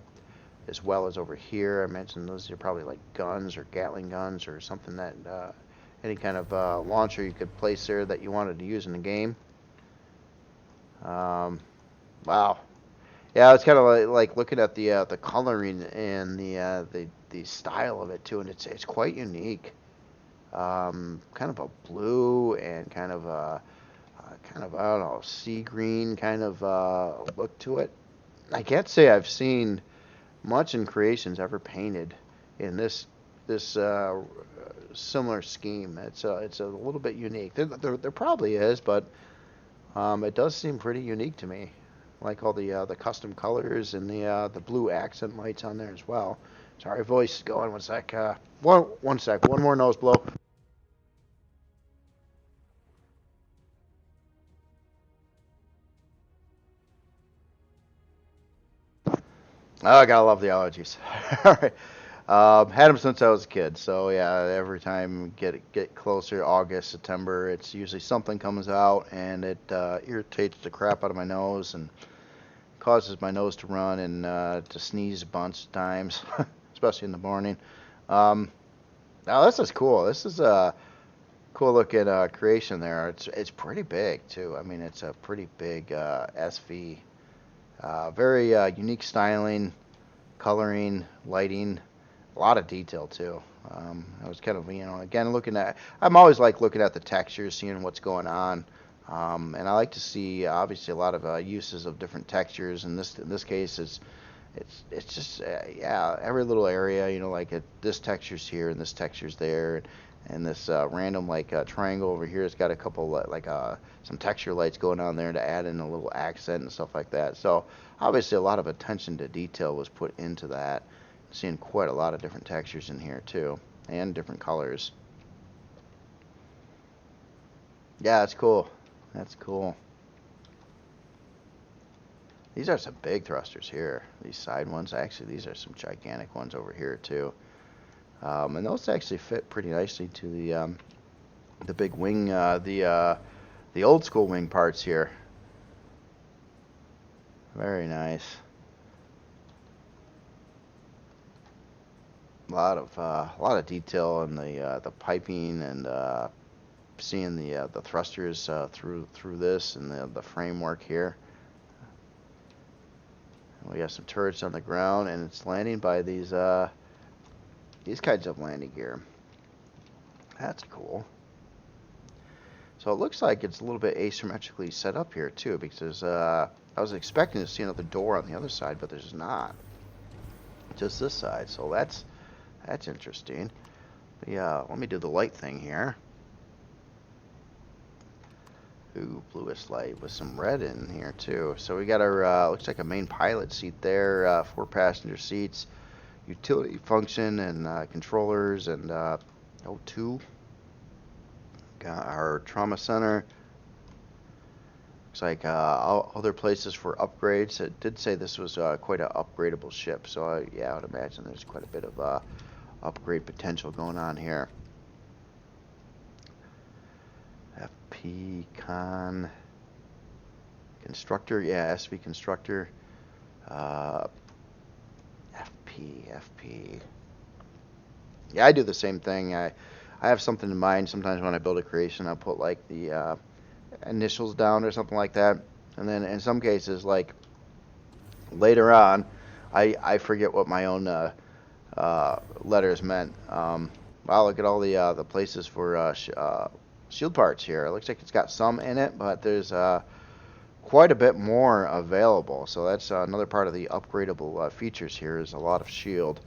As well as over here. I mentioned those are probably like guns or Gatling guns or something that any kind of launcher you could place there that you wanted to use in the game. Wow. Yeah, it's kind of like looking at the coloring and the style of it too, and it's quite unique. Kind of a blue and kind of I don't know, sea green kind of look to it. I can't say I've seen much in creations ever painted in this similar scheme. It's a little bit unique. There probably is, but it does seem pretty unique to me. Like all the custom colors and the blue accent lights on there as well. Sorry, voice going. One sec. One sec. One more nose blow. Oh, I gotta love the allergies. All right. Had them since I was a kid, so yeah. Every time get closer, August, September, it's usually something comes out and it irritates the crap out of my nose and causes my nose to run and to sneeze a bunch of times, especially in the morning. Um, Now this is cool. This is a cool looking creation there. It's pretty big too. I mean, it's a pretty big SV. Very unique styling, coloring, lighting, a lot of detail too. I was kind of, again, I'm always like looking at the textures, seeing what's going on And I like to see obviously a lot of uses of different textures. In this case, it's just yeah, every little area, you know, like this texture's here and this texture's there, and this random triangle over here has got a couple some texture lights going on there to add in a little accent and stuff like that. So obviously a lot of attention to detail was put into that. Seeing quite a lot of different textures in here too, and different colors. Yeah, that's cool. That's cool. These are some big thrusters here. These side ones, actually, these are some gigantic ones over here too. And those actually fit pretty nicely to the big wing, the old school wing parts here. Very nice. A lot of detail in the piping and seeing the thrusters through this and the framework here. We got some turrets on the ground, and it's landing by these kinds of landing gear. That's cool. So it looks like it's a little bit asymmetrically set up here too, because I was expecting to see another door on the other side, but there's not. Just this side. So that's interesting. But yeah, let me do the light thing here. Ooh, bluish light with some red in here too. So we got our looks like a main pilot seat there, 4 passenger seats, utility function and controllers and O2. Got our trauma center. Looks like other places for upgrades. It did say this was quite an upgradable ship, so yeah, I would imagine there's quite a bit of upgrade potential going on here. FP Con Constructor, yeah, SV Constructor. FP. Yeah, I do the same thing. I have something in mind. Sometimes when I build a creation, I'll put like the initials down or something like that. And then in some cases, like later on, I forget what my own letters meant. Wow, look at all the places for shield parts here. It looks like it's got some in it, but there's quite a bit more available. So that's another part of the upgradable features here is a lot of shield.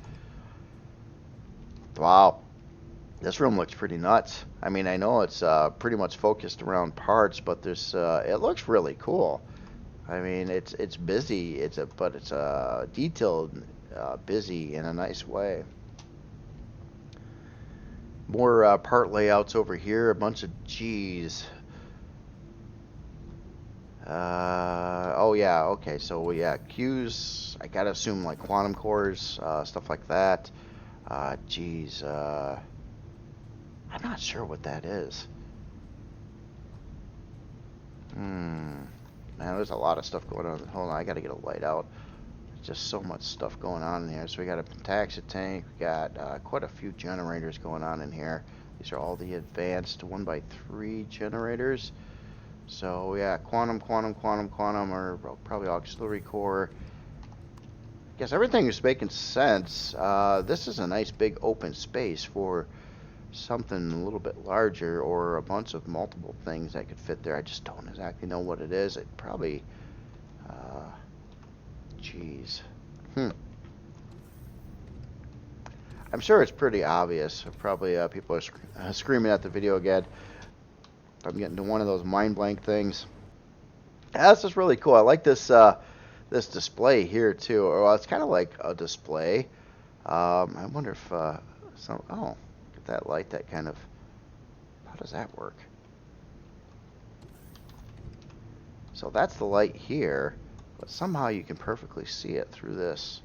Wow, this room looks pretty nuts. I mean, I know it's pretty much focused around parts, but there's it looks really cool. I mean, it's busy. But it's detailed, busy in a nice way. More part layouts over here. A bunch of G's. Oh yeah, okay. So yeah, Q's. I gotta assume like quantum cores, stuff like that. Geez. I'm not sure what that is. Man, there's a lot of stuff going on. Hold on, I gotta get a light out. Just so much stuff going on in here. So we got a pentaxa tank. We got quite a few generators going on in here. These are all the advanced 1x3 generators. So yeah, quantum, or probably auxiliary core. I guess everything is making sense. This is a nice big open space for something a little bit larger or a bunch of multiple things that could fit there. I just don't exactly know what it is. It probably... Jeez. I'm sure it's pretty obvious. Probably people are screaming at the video again. I'm getting to one of those mind blank things. Yeah, this is really cool. I like this this display here too. Well, it's kind of like a display. I wonder if oh, get that light. That kind of. How does that work? So that's the light here. But somehow you can perfectly see it through this.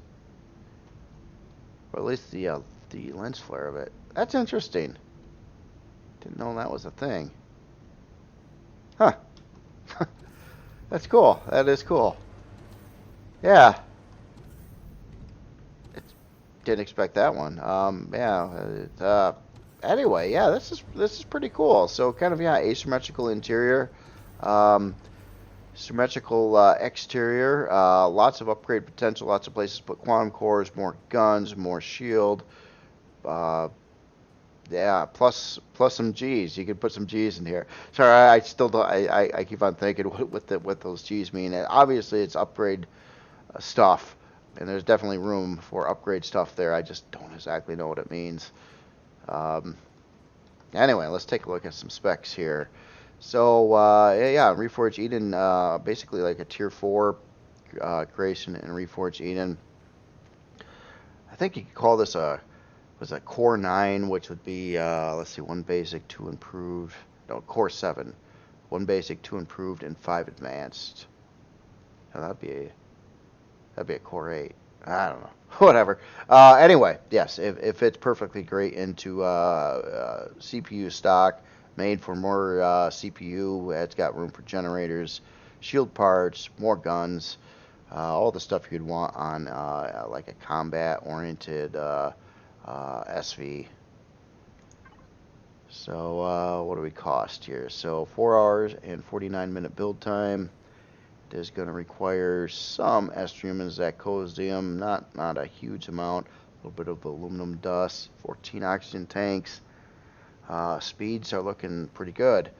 Or at least the lens flare of it. That's interesting. Didn't know that was a thing. Huh. That's cool. That is cool. Yeah. Didn't expect that one. Yeah. Anyway, yeah, this is pretty cool. So kind of asymmetrical interior. Symmetrical exterior, lots of upgrade potential, lots of places to put quantum cores, more guns, more shield, Yeah, plus some G's. You could put some G's in here. Sorry, I still don't. I keep on thinking what those G's mean. And obviously, it's upgrade stuff, and there's definitely room for upgrade stuff there. I just don't exactly know what it means. Um, anyway, let's take a look at some specs here. So yeah, Reforged Eden, basically like a tier 4 creation in Reforged Eden. I think you could call this a core 9, which would be let's see, 1 basic, 2 improved. No, core 7, 1 basic, 2 improved, and 5 advanced. Now, that'd be a core 8. I don't know. Whatever. Anyway, yes, it fits perfectly great into CPU stock, made for more CPU. It's got room for generators, shield parts, more guns, all the stuff you'd want on like a combat-oriented SV. So what do we cost here? So 4 hours and 49-minute build time. It is going to require some estrium and zacosium, not a huge amount. A little bit of aluminum dust, 14 oxygen tanks. Speeds are looking pretty good.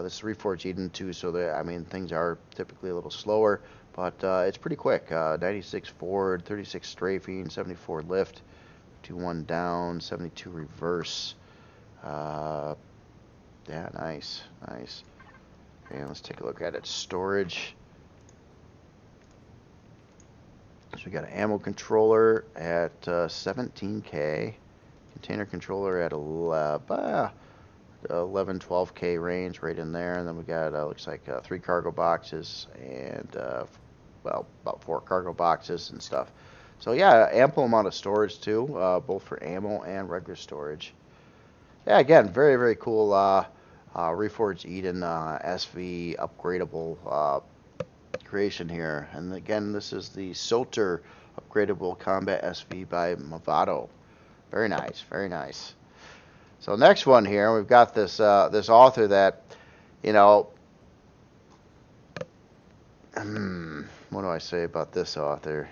This is Reforged Eden too, so I mean things are typically a little slower, but it's pretty quick. 96 forward, 36 strafing, 74 lift, 21 down, 72 reverse. Yeah, nice. And let's take a look at its storage. So we got an ammo controller at 17K, container controller at 11, 12K range, right in there, and then we got looks like 3 cargo boxes and well, about 4 cargo boxes and stuff. So yeah, ample amount of storage too, both for ammo and regular storage. Yeah, again, very cool Reforged Eden SV upgradable creation here. And again, this is the Soter upgradable combat SV by Movado. Very nice. So next one here, we've got this this author that, you know, what do I say about this author?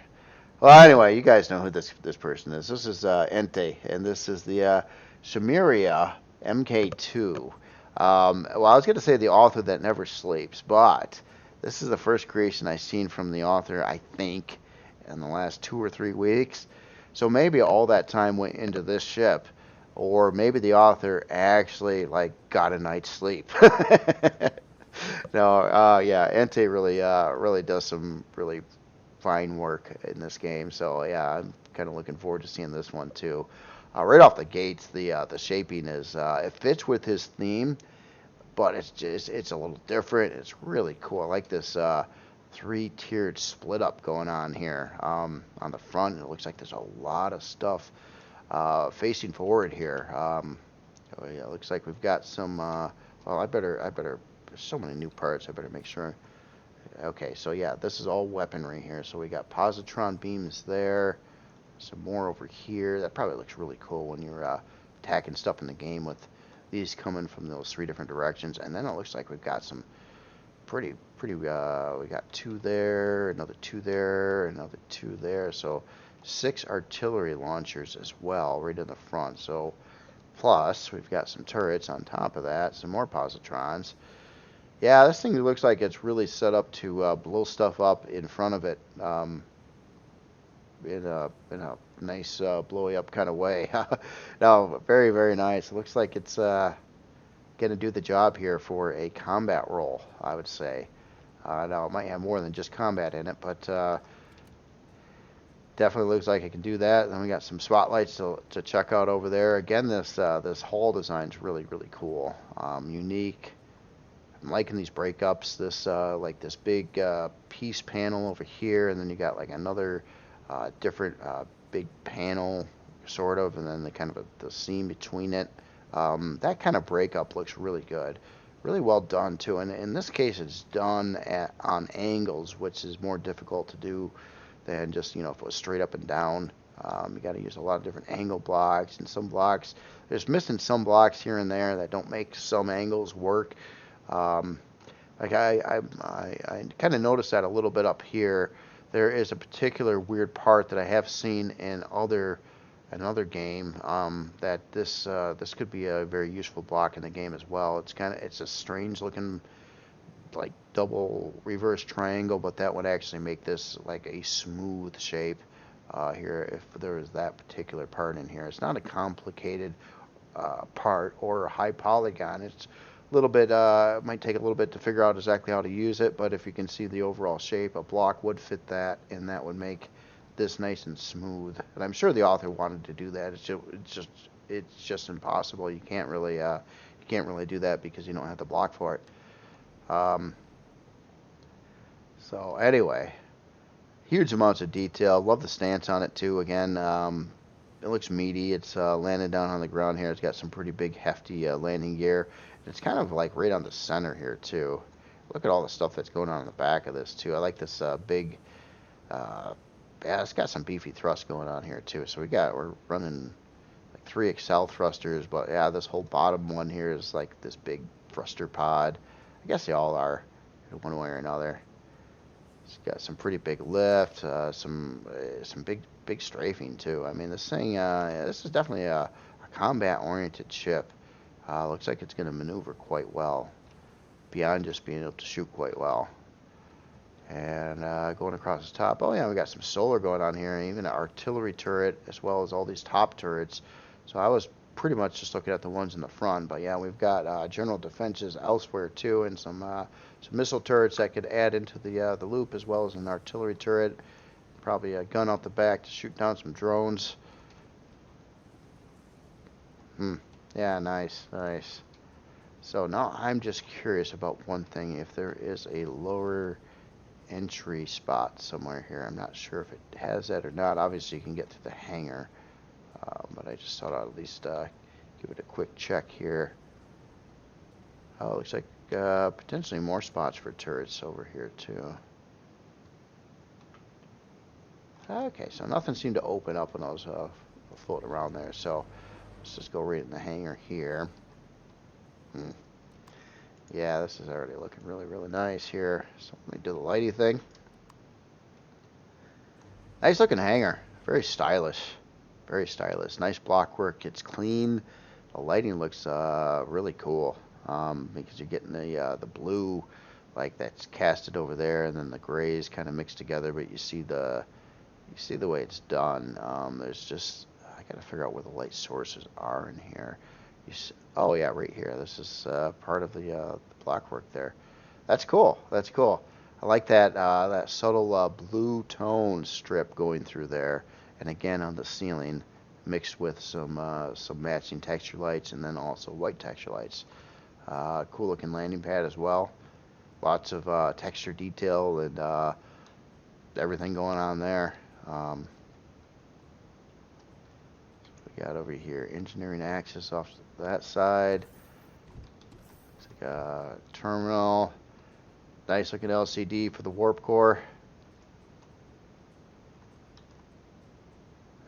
Well, anyway, you guys know who this person is. This is Ente, and this is the Shamiria MK2. Well, I was going to say the author that never sleeps, but this is the first creation I've seen from the author, I think, in the last 2 or 3 weeks. So maybe all that time went into this ship, or maybe the author actually like got a night's sleep. No, yeah, Ente really does some really fine work in this game. So yeah, I'm kind of looking forward to seeing this one too. Right off the gates, the shaping is it fits with his theme, but it's a little different. It's really cool. I like this 3-tiered split up going on here. On the front, it looks like there's a lot of stuff facing forward here. Oh yeah, it looks like we've got some. Well, I better. There's so many new parts. I better make sure. Okay, so yeah, this is all weaponry here. So we got positron beams there. Some more over here. That probably looks really cool when you're attacking stuff in the game with these coming from those 3 different directions. And then it looks like we've got some pretty we got 2 there, another 2 there, another 2 there. So 6 artillery launchers as well, right in the front. So plus we've got some turrets on top of that, some more positrons. Yeah, this thing looks like it's really set up to blow stuff up in front of it. In a nice blowy up kind of way. No, very nice. It looks like it's going to do the job here for a combat role, I would say. Now it might have more than just combat in it, but definitely looks like it can do that. Then we got some spotlights to check out over there. Again, this hull design is really cool, unique. I'm liking these breakups. This like this big piece panel over here, and then you got like another different big panel, sort of, and then the kind of the seam between it. That kind of breakup looks really good, really well done too. And in this case, it's done on angles, which is more difficult to do than just if it was straight up and down. You got to use a lot of different angle blocks, and some blocks there's missing some blocks here and there that don't make some angles work. Like I kind of noticed that a little bit up here. There is a particular weird part that I have seen in other another game that this could be a very useful block in the game as well. It's a strange looking like double reverse triangle, but that would actually make this like a smooth shape here if there was that particular part in here. It's not a complicated part or a high polygon. It's a little bit, it might take a little bit to figure out exactly how to use it, but if you can see the overall shape, a block would fit that, and that would make this nice and smooth. And I'm sure the author wanted to do that. It's just impossible. You can't really do that because you don't have the block for it. So anyway, huge amounts of detail. Love the stance on it too. Again, it looks meaty. It's landed down on the ground here. It's got some pretty big, hefty landing gear. It's kind of like right on the center here too. Look at all the stuff that's going on in the back of this too. I like this big. Yeah, it's got some beefy thrust going on here too. So we're running like 3 Excel thrusters, but yeah, this whole bottom one here is like this big thruster pod. I guess they all are in one way or another. It's got some pretty big lift, some big strafing too. I mean, this thing, this is definitely a combat-oriented ship. Looks like it's going to maneuver quite well, beyond just being able to shoot quite well. And going across the top, oh yeah, we got some solar going on here, and even an artillery turret, as well as all these top turrets. So I was pretty much just looking at the ones in the front, but yeah, we've got general defenses elsewhere too, and some missile turrets that could add into the loop, as well as an artillery turret, probably a gun out the back to shoot down some drones. Yeah, nice. So now I'm just curious about one thing, if there is a lower entry spot somewhere here. I'm not sure if it has that or not. Obviously you can get to the hangar, but I just thought I'd at least give it a quick check here. Oh, it looks like potentially more spots for turrets over here too. Okay, so nothing seemed to open up when I was floating around there, so let's just go right in the hangar here. Yeah, this is already looking really nice here. So let me do the lighty thing. Nice looking hangar. Very stylish. Nice block work. It's clean. The lighting looks really cool because you're getting the blue like that's casted over there, and then the grays kind of mixed together. But you see the way it's done. There's just, I gotta figure out where the light sources are in here. Oh yeah, right here. This is part of the block work there. That's cool. I like that that subtle blue tone strip going through there, and again on the ceiling, mixed with some matching texture lights, and then also white texture lights. Cool looking landing pad as well. Lots of texture detail and everything going on there. We got over here engineering access off that side. Looks like a terminal. Nice looking LCD for the warp core.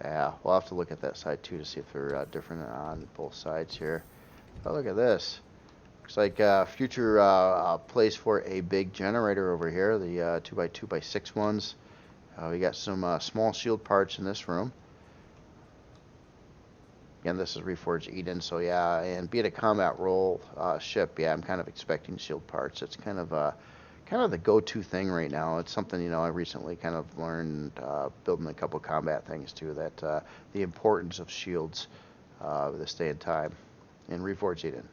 Yeah, we'll have to look at that side too to see if they're different on both sides here. Oh, look at this. Looks like a future place for a big generator over here, the 2x2x6 ones. We got some small shield parts in this room. Again, this is Reforged Eden, so yeah, and being a combat role ship, yeah, I'm kind of expecting shield parts. It's kind of the go-to thing right now. It's something, I recently kind of learned building a couple combat things too, that the importance of shields this day and time in Reforged Eden.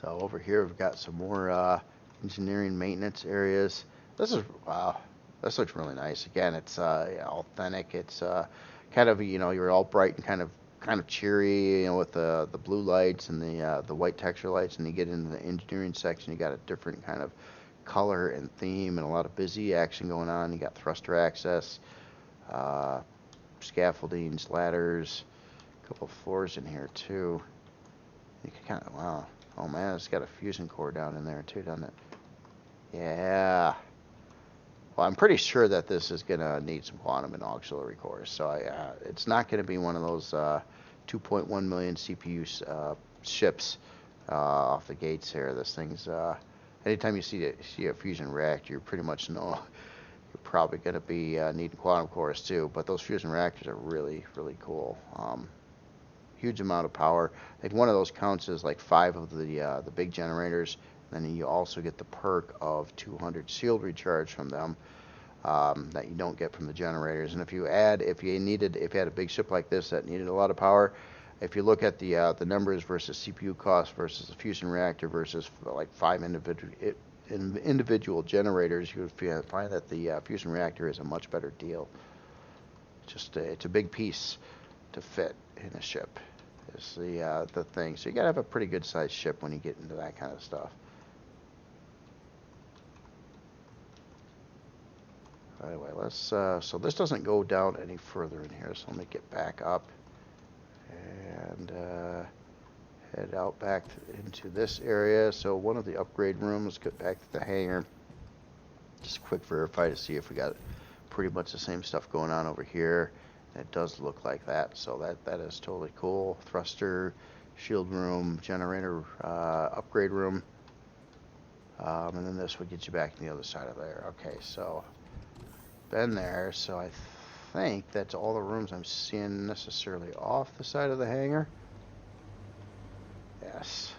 So over here we've got some more engineering maintenance areas. Wow, this looks really nice. Again, it's authentic. It's kind of, you're all bright and kind of cheery, with the blue lights and the white texture lights, and you get into the engineering section, you got a different kind of color and theme and a lot of busy action going on. You got thruster access, scaffoldings, ladders, a couple floors in here too. You can wow. Oh man, it's got a fusion core down in there too, doesn't it? Yeah. Well, I'm pretty sure that this is going to need some quantum and auxiliary cores, so it's not going to be one of those 2.1 million CPU ships off the gates here. This thing's anytime you see a fusion reactor, you pretty much know probably going to be needing quantum cores too. But those fusion reactors are really, really cool. Huge amount of power. I think one of those counts as like 5 of the big generators. And then you also get the perk of 200 shield recharge from them that you don't get from the generators. And if you had a big ship like this that needed a lot of power, if you look at the numbers versus CPU cost versus the fusion reactor versus like 5 individual generators, you would find that the fusion reactor is a much better deal. It's a big piece to fit in a ship. Is the thing. So you gotta have a pretty good sized ship when you get into that kind of stuff. Anyway, let's so this doesn't go down any further in here, so let me get back up and head out back into this area. So one of the upgrade rooms, get back to the hangar. Just quick verify to see if we got pretty much the same stuff going on over here. And it does look like that, so that is totally cool. Thruster, shield room, generator upgrade room, and then this would get you back to the other side of there. Okay, so been there, so I think that's all the rooms I'm seeing necessarily off the side of the hangar. Yes.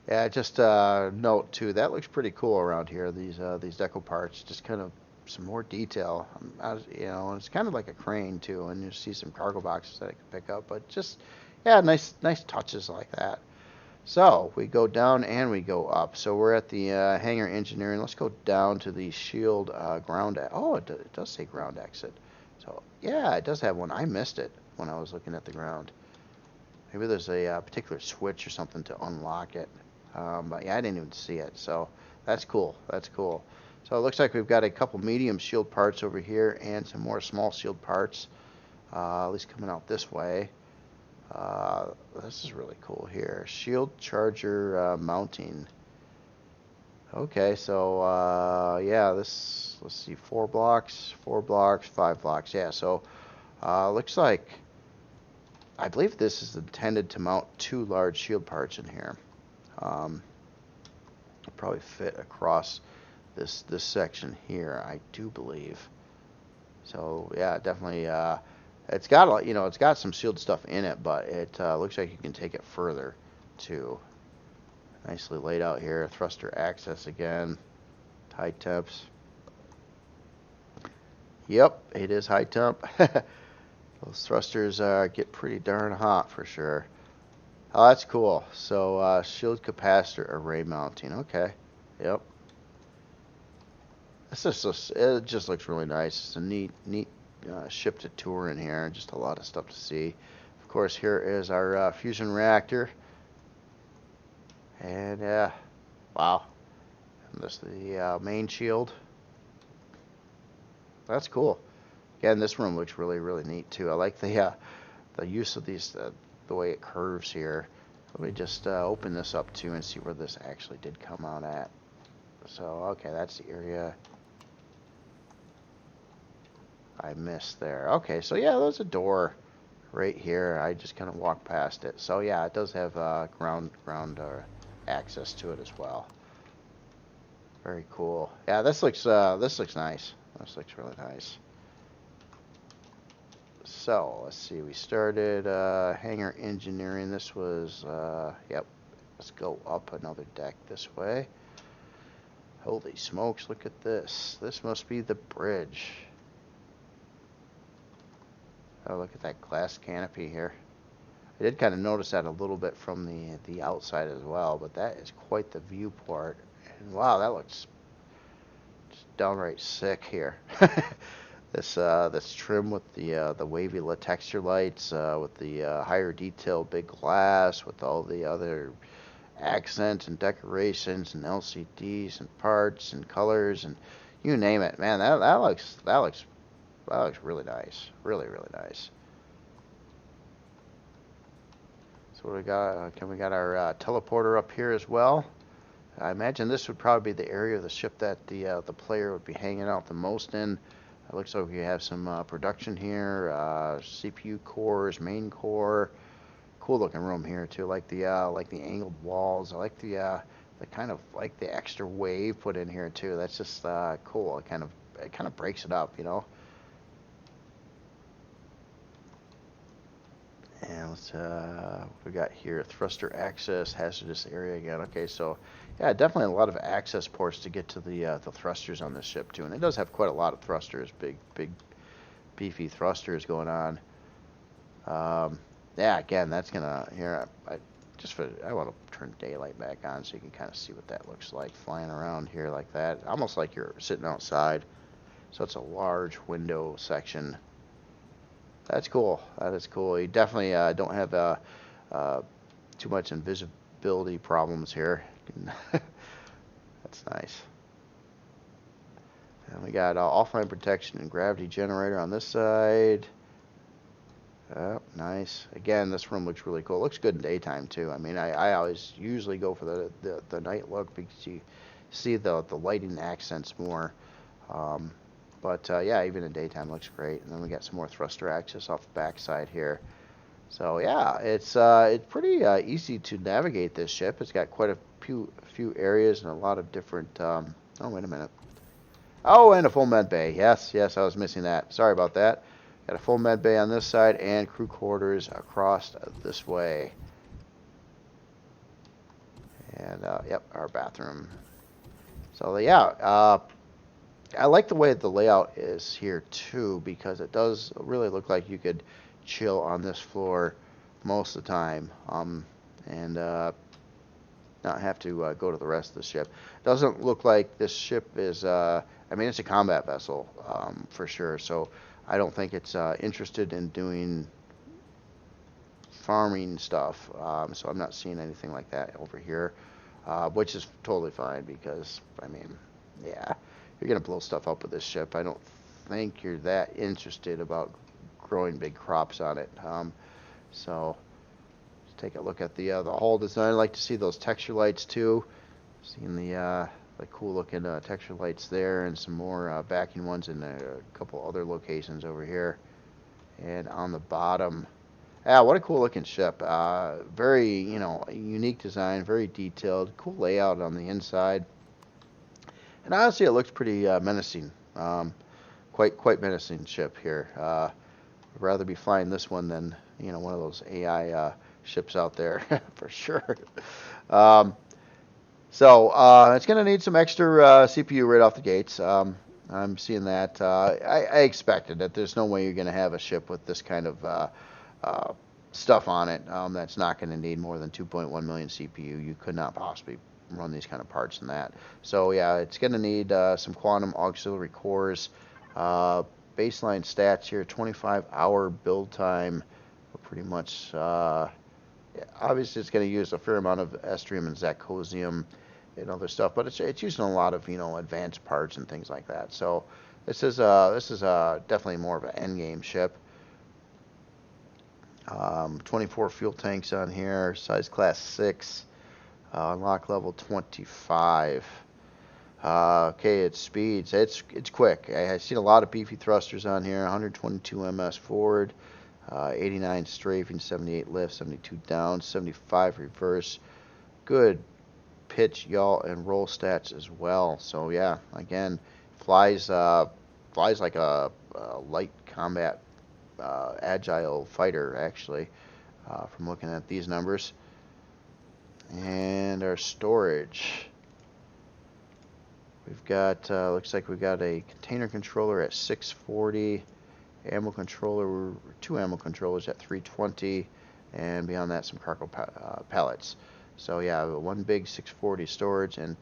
Yeah, just note too, that looks pretty cool around here. These deco parts, just kind of some more detail. You know, and it's kind of like a crane too, and you see some cargo boxes that I can pick up. But just, yeah, nice touches like that. So we go down and we go up. So we're at the hangar engineering. Let's go down to the shield ground. Oh, it does say ground exit. So yeah, it does have one. I missed it when I was looking at the ground. Maybe there's a particular switch or something to unlock it. But yeah, I didn't even see it. So that's cool. That's cool. So it looks like we've got a couple medium shield parts over here and some more small shield parts, at least coming out this way. This is really cool here. Shield charger mounting. Okay, so yeah, let's see, 4 blocks, 5 blocks. Yeah, so looks like, I believe this is intended to mount 2 large shield parts in here. Probably fit across this section here, I do believe. So yeah, definitely. It's got some shield stuff in it, but it looks like you can take it further too. Nicely laid out here. Thruster access again. High temps. Yep, it is high temp. Those thrusters get pretty darn hot for sure. Oh, that's cool. So shield capacitor array mounting. Okay. Yep. It just looks really nice. It's a neat ship to tour in here. Just a lot of stuff to see. Of course, here is our fusion reactor. And wow. And this is the main shield. That's cool. Again, this room looks really, really neat too. I like the use of these, the way it curves here. Let me just open this up too and see where this actually did come out at. So, okay, that's the area I missed there. Okay, so yeah, there's a door right here. I just kind of walked past it. So yeah, it does have ground access to it as well. Very cool. Yeah, this looks nice. This looks really nice. So let's see. We started hangar engineering. This was yep. Let's go up another deck this way. Holy smokes! Look at this. This must be the bridge. Oh, look at that glass canopy here. I did kind of notice that a little bit from the outside as well, but that is quite the viewport. And wow, that looks just downright sick here. This trim with the wavy texture lights, with the higher detail big glass, with all the other accents and decorations and LCDs and parts and colors and you name it. Man, that looks really nice. Really, really nice. So what we got? We got our teleporter up here as well. I imagine this would probably be the area of the ship that the player would be hanging out the most in. It looks like we have some production here, CPU cores, main core. Cool looking room here too. Like the angled walls. I like the the kind of like the extra wave put in here too. That's just cool. It kind of breaks it up, you know. And let's what we got here, thruster access, hazardous area again. Okay, so yeah, definitely a lot of access ports to get to the thrusters on this ship too, and it does have quite a lot of thrusters, big beefy thrusters going on. Yeah, again, that's gonna here. I want to turn daylight back on so you can kind of see what that looks like flying around here like that, almost like you're sitting outside. So it's a large window section. That's cool. That is cool. You definitely don't have too much invisibility problems here. That's nice. And we got offline protection and gravity generator on this side. Oh, nice. Again, this room looks really cool. It looks good in daytime too. I mean, I always usually go for the night look because you see the lighting accents more. But yeah, even in daytime looks great. And then we got some more thruster access off the back side here. So yeah, it's pretty easy to navigate this ship. It's got quite a few areas and a lot of different. Oh, wait a minute. Oh, and a full med bay. Yes, I was missing that. Sorry about that. Got a full med bay on this side and crew quarters across this way. And yep, our bathroom. So yeah, I like the way the layout is here too, because it does really look like you could chill on this floor most of the time, and not have to go to the rest of the ship. Doesn't look like this ship is. I mean, it's a combat vessel for sure. So I don't think it's interested in doing farming stuff. So I'm not seeing anything like that over here, which is totally fine because I mean, yeah. You're going to blow stuff up with this ship. I don't think you're that interested about growing big crops on it. So let's take a look at the hull design. I like to see those texture lights too. Seeing the cool looking texture lights there, and some more backing ones in a couple other locations over here. And on the bottom, yeah, what a cool looking ship. Very, unique design, very detailed, cool layout on the inside. And honestly, it looks pretty menacing. Quite menacing ship here. I'd rather be flying this one than one of those AI ships out there for sure. So it's going to need some extra CPU right off the gates. I'm seeing that. I expected that. There's no way you're going to have a ship with this kind of stuff on it that's not going to need more than 2.1 million CPU. You could not possibly run these kind of parts in that. So yeah, it's going to need some quantum auxiliary cores. Baseline stats here: 25-hour build time. Pretty much, yeah, obviously it's going to use a fair amount of estrium and zirconium and other stuff, but it's using a lot of advanced parts and things like that. So this is definitely more of an end game ship. 24 fuel tanks on here, size class 6. Unlock level 25. Okay, its speeds. It's quick. I've seen a lot of beefy thrusters on here. 122 ms forward, 89 strafing, 78 lift, 72 down, 75 reverse. Good pitch, yaw, and roll stats as well. So yeah, again, flies like a light combat agile fighter actually. From looking at these numbers. And our storage. We've got, looks like we've got a container controller at 640, ammo controller, 2 ammo controllers at 320, and beyond that some cargo pallets. So yeah, one big 640 storage and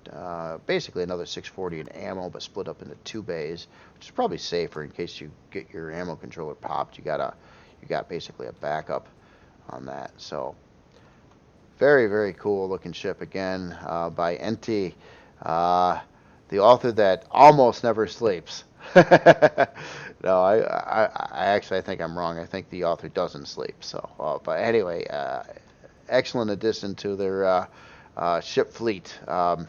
basically another 640 in ammo, but split up into 2 bays, which is probably safer in case you get your ammo controller popped. You got basically a backup on that. So very cool looking ship again by NT, the author that almost never sleeps. No, I actually think I'm wrong. I think the author doesn't sleep. So, but anyway, excellent addition to their ship fleet. So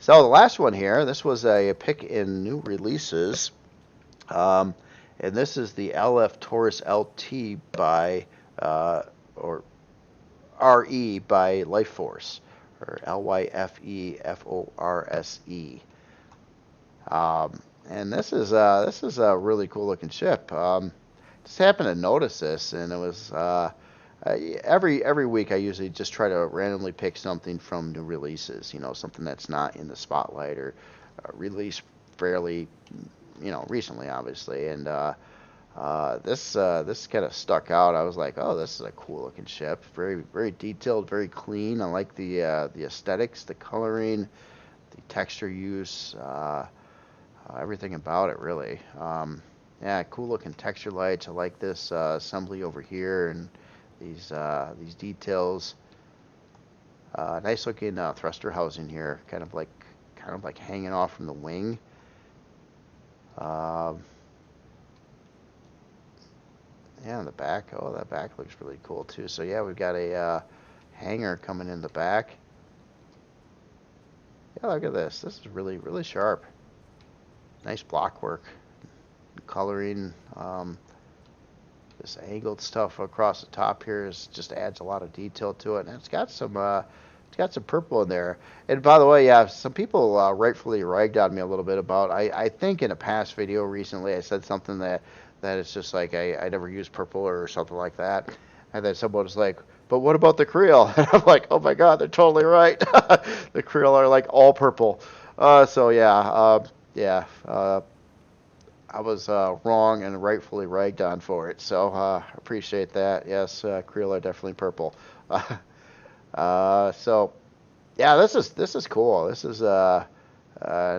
the last one here, this was a pick in new releases, and this is the LF Taurus LT by or RE by Life Force, or Lyfeforse. And this is a really cool looking ship. Just happened to notice this, and it was every week I usually just try to randomly pick something from new releases. You know, something that's not in the spotlight or released fairly, you know, recently, obviously. And this kind of stuck out. I was like, oh, this is a cool looking ship. Very detailed, very clean. I like the aesthetics, the coloring, the texture use. Everything about it, really. Yeah, cool looking texture lights. I like this assembly over here and these details. Nice looking thruster housing here, kind of like hanging off from the wing. Yeah, in the back. Oh, that back looks really cool too. So yeah, we've got a hanger coming in the back. Yeah, look at this. This is really sharp. Nice block work, coloring. This angled stuff across the top here just adds a lot of detail to it, and it's got some purple in there. And by the way, yeah, some people rightfully ragged on me a little bit about. I think in a past video recently I said something that it's just like I never use purple or something like that, and then someone was like, but what about the creel? And I'm like, oh my god, they're totally right. The creel are like all purple. So yeah. I was wrong and rightfully ragged on for it, so appreciate that. Yes, Creel are definitely purple. So yeah, this is cool. This is a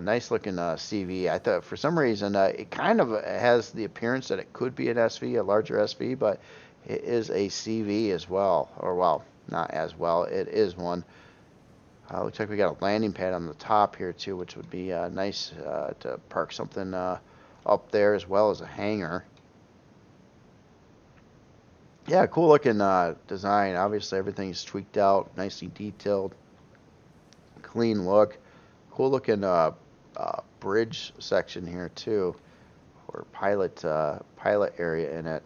nice looking CV. I thought for some reason it kind of has the appearance that it could be an SV, a larger SV, but it is a CV as well, or well, not as well. It is one. Looks like we got a landing pad on the top here too, which would be nice to park something up there, as well as a hangar. Yeah, cool looking design. Obviously everything's tweaked out, nicely detailed, clean look. Cool looking bridge section here too, or pilot area in it.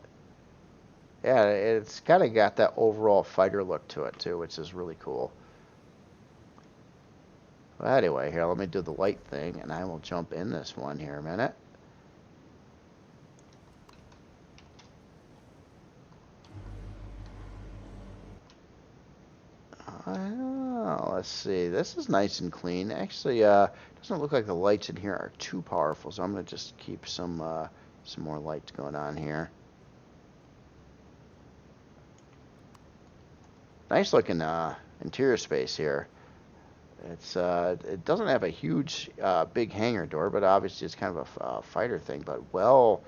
Yeah, it's kind of got that overall fighter look to it too, which is really cool. Well, anyway, here, let me do the light thing, and I will jump in this one here a minute. Oh, let's see. This is nice and clean. Actually, doesn't look like the lights in here are too powerful, so I'm going to just keep some more lights going on here. Nice looking interior space here. It doesn't have a huge big hangar door, but obviously it's kind of a fighter thing. But well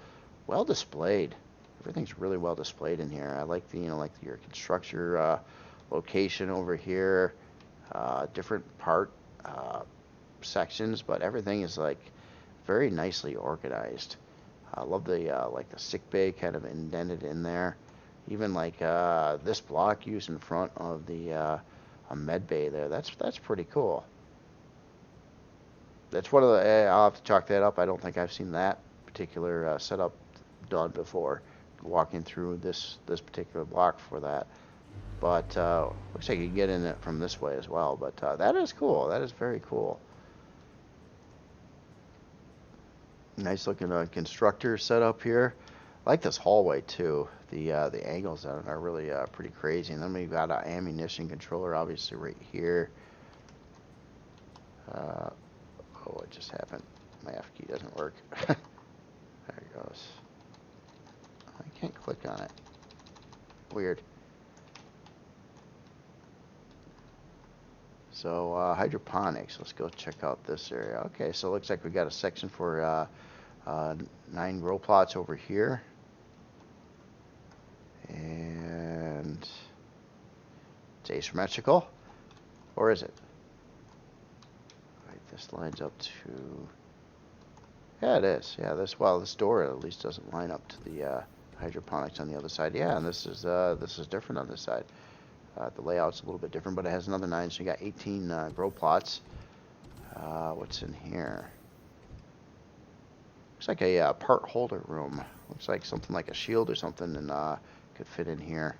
displayed. Everything's really well displayed in here. I like the like your constructor location over here. Different part sections, but everything is like very nicely organized. I love the like the sick bay kind of indented in there. Even like this block used in front of the a med bay there. That's pretty cool. That's one of the. I'll have to chalk that up. I don't think I've seen that particular setup done before. Walking through this particular block for that, but looks like you can get in it from this way as well. But that is cool. That is very cool. Nice looking constructor setup here. I like this hallway too. The angles on it are really pretty crazy. And then we've got an ammunition controller, obviously right here. Oh, what just happened? My F key doesn't work. There it goes. I can't click on it. Weird. So hydroponics. Let's go check out this area. Okay, so it looks like we got a section for 9 grow plots over here. And it's asymmetrical, or is it? Right, this lines up to. Yeah, it is. Yeah, this door at least doesn't line up to the hydroponics on the other side. Yeah, and this is different on this side. The layout's a little bit different, but it has another 9, so you got 18 grow plots. What's in here? Looks like a part holder room. Looks like something like a shield or something, and could fit in here.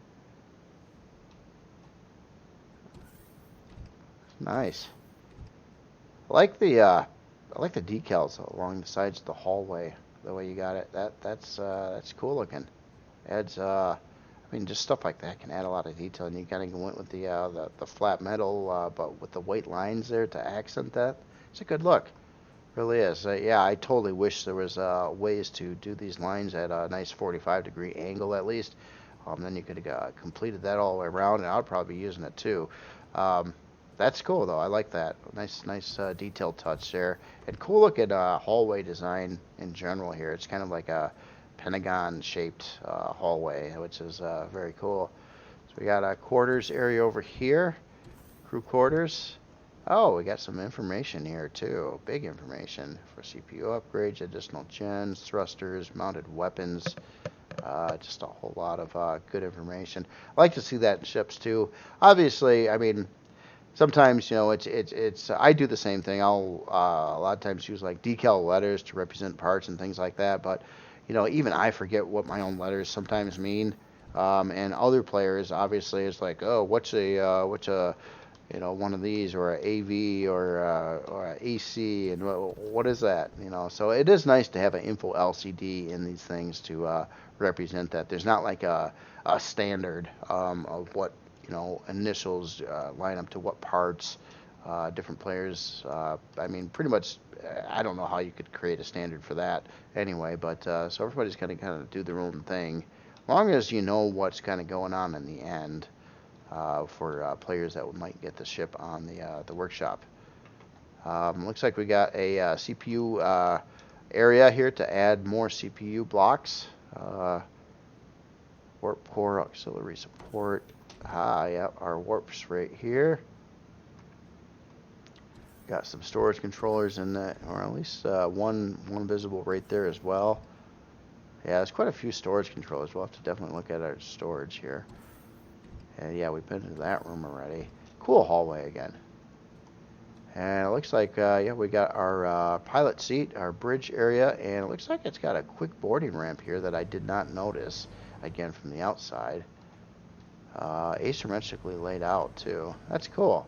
Nice. I like the decals along the sides of the hallway. The way you got it. That's cool looking. Adds I mean, just stuff like that can add a lot of detail, and you kind of went with the flat metal, but with the white lines there to accent that. It's a good look, really is. Yeah, I totally wish there was ways to do these lines at a nice 45-degree angle at least. Then you could have completed that all the way around, and I would probably be using it too. Um, that's cool though. I like that. Nice detail touch there, and cool looking hallway design in general here. It's kind of like a pentagon-shaped hallway, which is very cool. So we got a quarters area over here, crew quarters. Oh, we got some information here too. Big information for CPU upgrades, additional gens, thrusters, mounted weapons. Just a whole lot of good information. I like to see that in ships too. Obviously, I mean, sometimes it's I do the same thing. I'll a lot of times use like decal letters to represent parts and things like that. But even I forget what my own letters sometimes mean. And other players, obviously, it's like, oh, what's a one of these, or a AV, or a AC, and what is that? So it is nice to have an info LCD in these things to represent that. There's not like a standard of what initials line up to what parts. Different players. I mean, pretty much. I don't know how you could create a standard for that anyway. But so everybody's kind of do their own thing, as long as you know what's kind of going on in the end. For players that might get the ship on the workshop. Looks like we got a CPU area here to add more CPU blocks. Warp core auxiliary support. Yeah, our warps right here. Got some storage controllers in that, or at least one visible right there as well. Yeah, there's quite a few storage controllers. We'll have to definitely look at our storage here. And yeah, we've been to that room already. Cool hallway again. And it looks like, yeah, we got our pilot seat, our bridge area, and it looks like it's got a quick boarding ramp here that I did not notice, again, from the outside. Asymmetrically laid out, too. That's cool.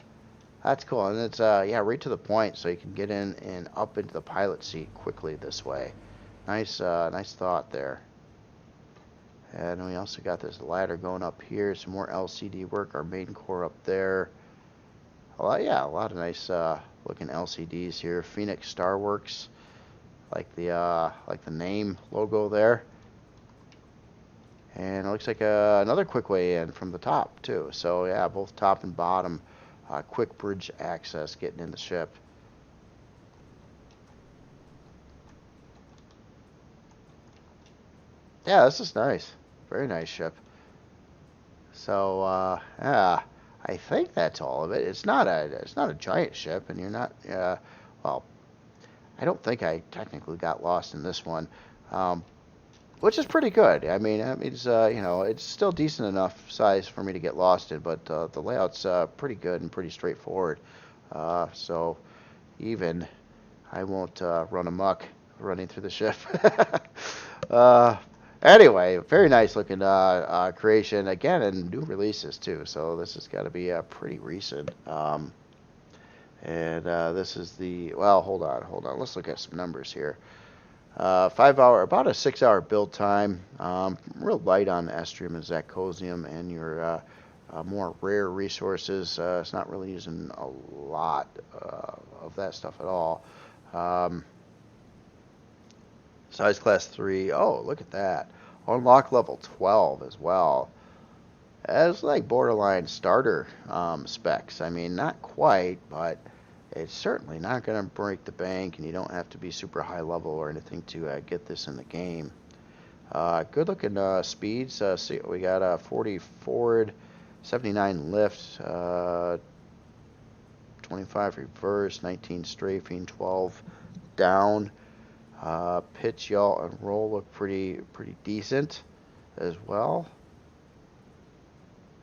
That's cool. And it's, yeah, right to the point, so you can get in and up into the pilot seat quickly this way. Nice thought there. And we also got this ladder going up here. Some more LCD work. Our main core up there. Yeah, a lot of nice looking LCDs here. Phoenix Starworks, like the name logo there. And it looks like another quick way in from the top too. So yeah, both top and bottom, quick bridge access getting in the ship. Yeah, this is nice. Very nice ship. So yeah, I think that's all of it. It's not a giant ship, and you're not. Well, I don't think I technically got lost in this one, which is pretty good. I mean, it's it's still decent enough size for me to get lost in, but the layout's pretty good and pretty straightforward. So even I won't run amok running through the ship. Anyway, very nice looking creation again, and new releases too. So this has got to be pretty recent. And this is the Hold on. Let's look at some numbers here. 5 hour, about a 6 hour build time. Real light on estrium and zirconium and your more rare resources. It's not really using a lot of that stuff at all. Size class 3. Oh, look at that. Unlock level 12 as well. It's like borderline starter specs. I mean, not quite, but it's certainly not going to break the bank, and you don't have to be super high level or anything to get this in the game. Good looking speeds. See, we got 40 forward, 79 lift, 25 reverse, 19 strafing, 12 down. Pitch, yaw, and roll look pretty decent as well.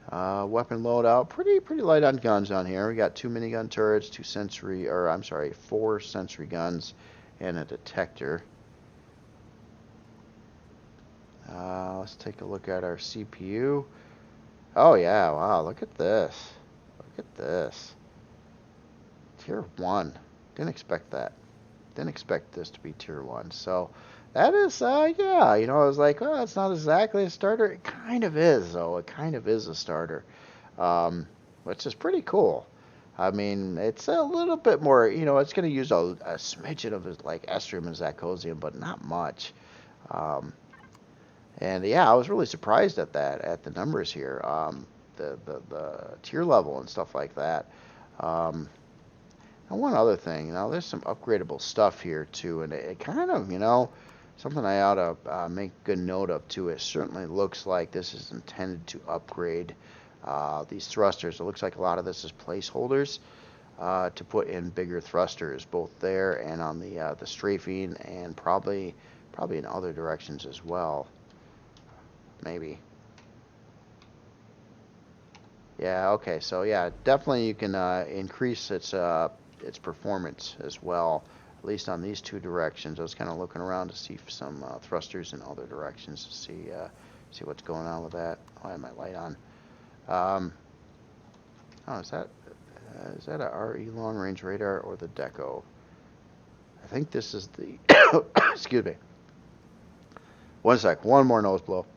Weapon loadout, pretty light on guns on here. We got 2 minigun turrets, 4 sentry guns, and a detector. Let's take a look at our CPU. Oh yeah, wow, look at this. Look at this. Tier 1. Didn't expect that. Didn't expect this to be Tier 1. So that is, yeah, you know, I was like, well, it's not exactly a starter. It kind of is, though. It kind of is a starter, which is pretty cool. I mean, it's a little bit more, you know, it's going to use a smidgen of his, like, Estrium and Zachosium, but not much. And yeah, I was really surprised at that, at the numbers here, the tier level and stuff like that. And one other thing, you know, there's some upgradable stuff here too, and it kind of, you know, something I ought to make good note of too. It certainly looks like this is intended to upgrade these thrusters. It looks like a lot of this is placeholders to put in bigger thrusters, both there and on the strafing, and probably in other directions as well. Maybe. Yeah. Okay. So yeah, definitely you can increase its performance as well. At least on these two directions. I was kind of looking around to see some thrusters in other directions to see what's going on with that. Oh, I have my light on. Oh, is that a RE long range radar or the Deco? I think this is the. Excuse me. One sec. One more nose blow.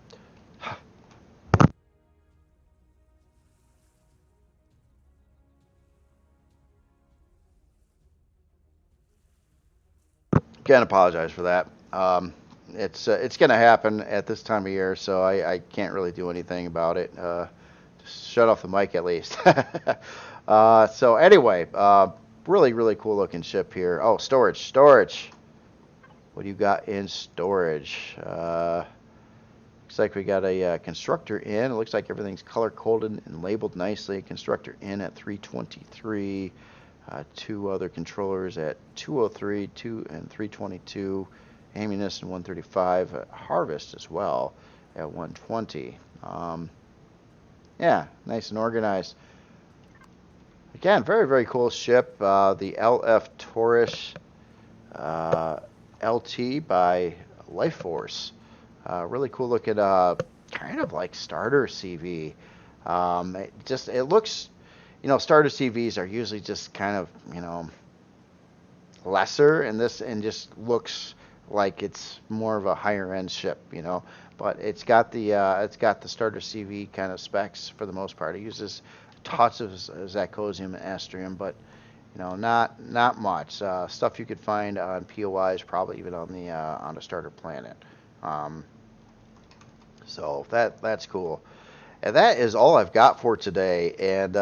Can't apologize for that. It's going to happen at this time of year, so I can't really do anything about it. Just shut off the mic at least. So anyway, really cool looking ship here. Oh, storage. What do you got in storage? Looks like we got a constructor in. It looks like everything's color coded and labeled nicely. Constructor in at 323. Two other controllers at 203, 2 and 322, ammunition 135, harvest as well at 120. Yeah, nice and organized. Again, very cool ship. The LF Taurus LT by Life Force. Really cool looking, kind of like starter CV. It looks. You know, starter CVs are usually just kind of, you know, lesser, and just looks like it's more of a higher end ship, you know. But it's got the starter CV kind of specs for the most part. It uses lots of Zachosium and Estrium, but you know, not much stuff you could find on POIs, probably even on the starter planet. So that's cool. And that is all I've got for today. And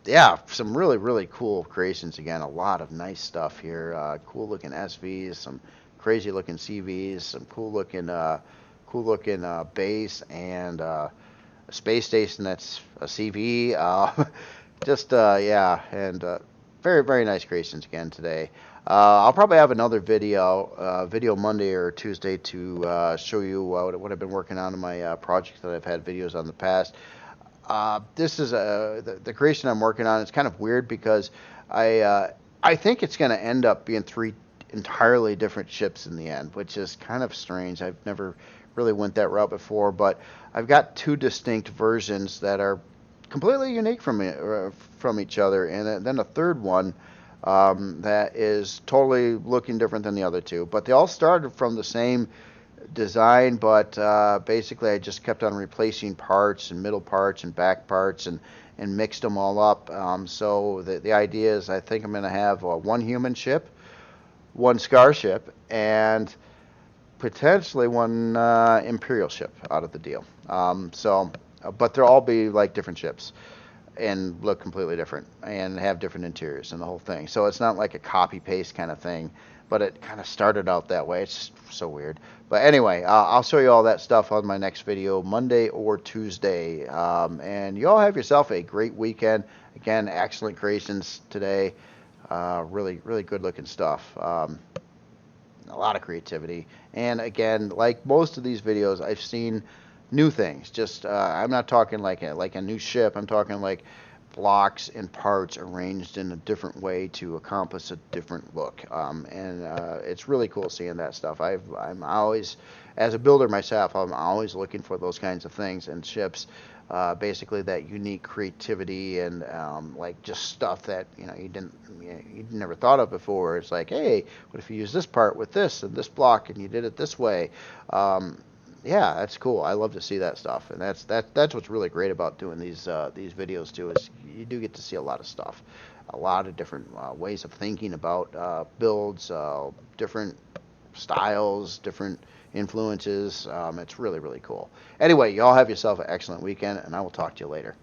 yeah, some really cool creations again. A lot of nice stuff here. Cool looking SVs, some crazy looking CVs, some cool looking base, and a space station that's a CV. Yeah, and very nice creations again today. I'll probably have another video Monday or Tuesday to show you what I've been working on in my projects that I've had videos on in the past. This is the creation I'm working on. It's kind of weird because I think it's going to end up being 3 entirely different ships in the end, which is kind of strange. I've never really went that route before, but I've got 2 distinct versions that are completely unique from each other, and then a third one that is totally looking different than the other 2. But they all started from the same design, but basically I just kept on replacing parts and middle parts and back parts and mixed them all up. So the idea is I think I'm going to have one human ship, one Scar ship, and potentially one Imperial ship out of the deal. But they'll all be like different ships and look completely different and have different interiors and the whole thing. So it's not like a copy paste kind of thing, but it kind of started out that way. It's just so weird. But anyway, I'll show you all that stuff on my next video, Monday or Tuesday. And you all have yourself a great weekend. Again, excellent creations today. Really good looking stuff. A lot of creativity. And again, like most of these videos, I've seen new things. Just I'm not talking like a new ship. I'm talking like blocks and parts arranged in a different way to accomplish a different look. It's really cool seeing that stuff. I'm always, as a builder myself, I'm always looking for those kinds of things in ships. Basically, that unique creativity and like just stuff that you never thought of before. It's like, hey, what if you use this part with this and this block, and you did it this way? Yeah, that's cool. I love to see that stuff, and that's what's really great about doing these videos too. Is you do get to see a lot of stuff, a lot of different ways of thinking about builds, different styles, different influences. It's really, really cool. Anyway, y'all have yourself an excellent weekend, and I will talk to you later.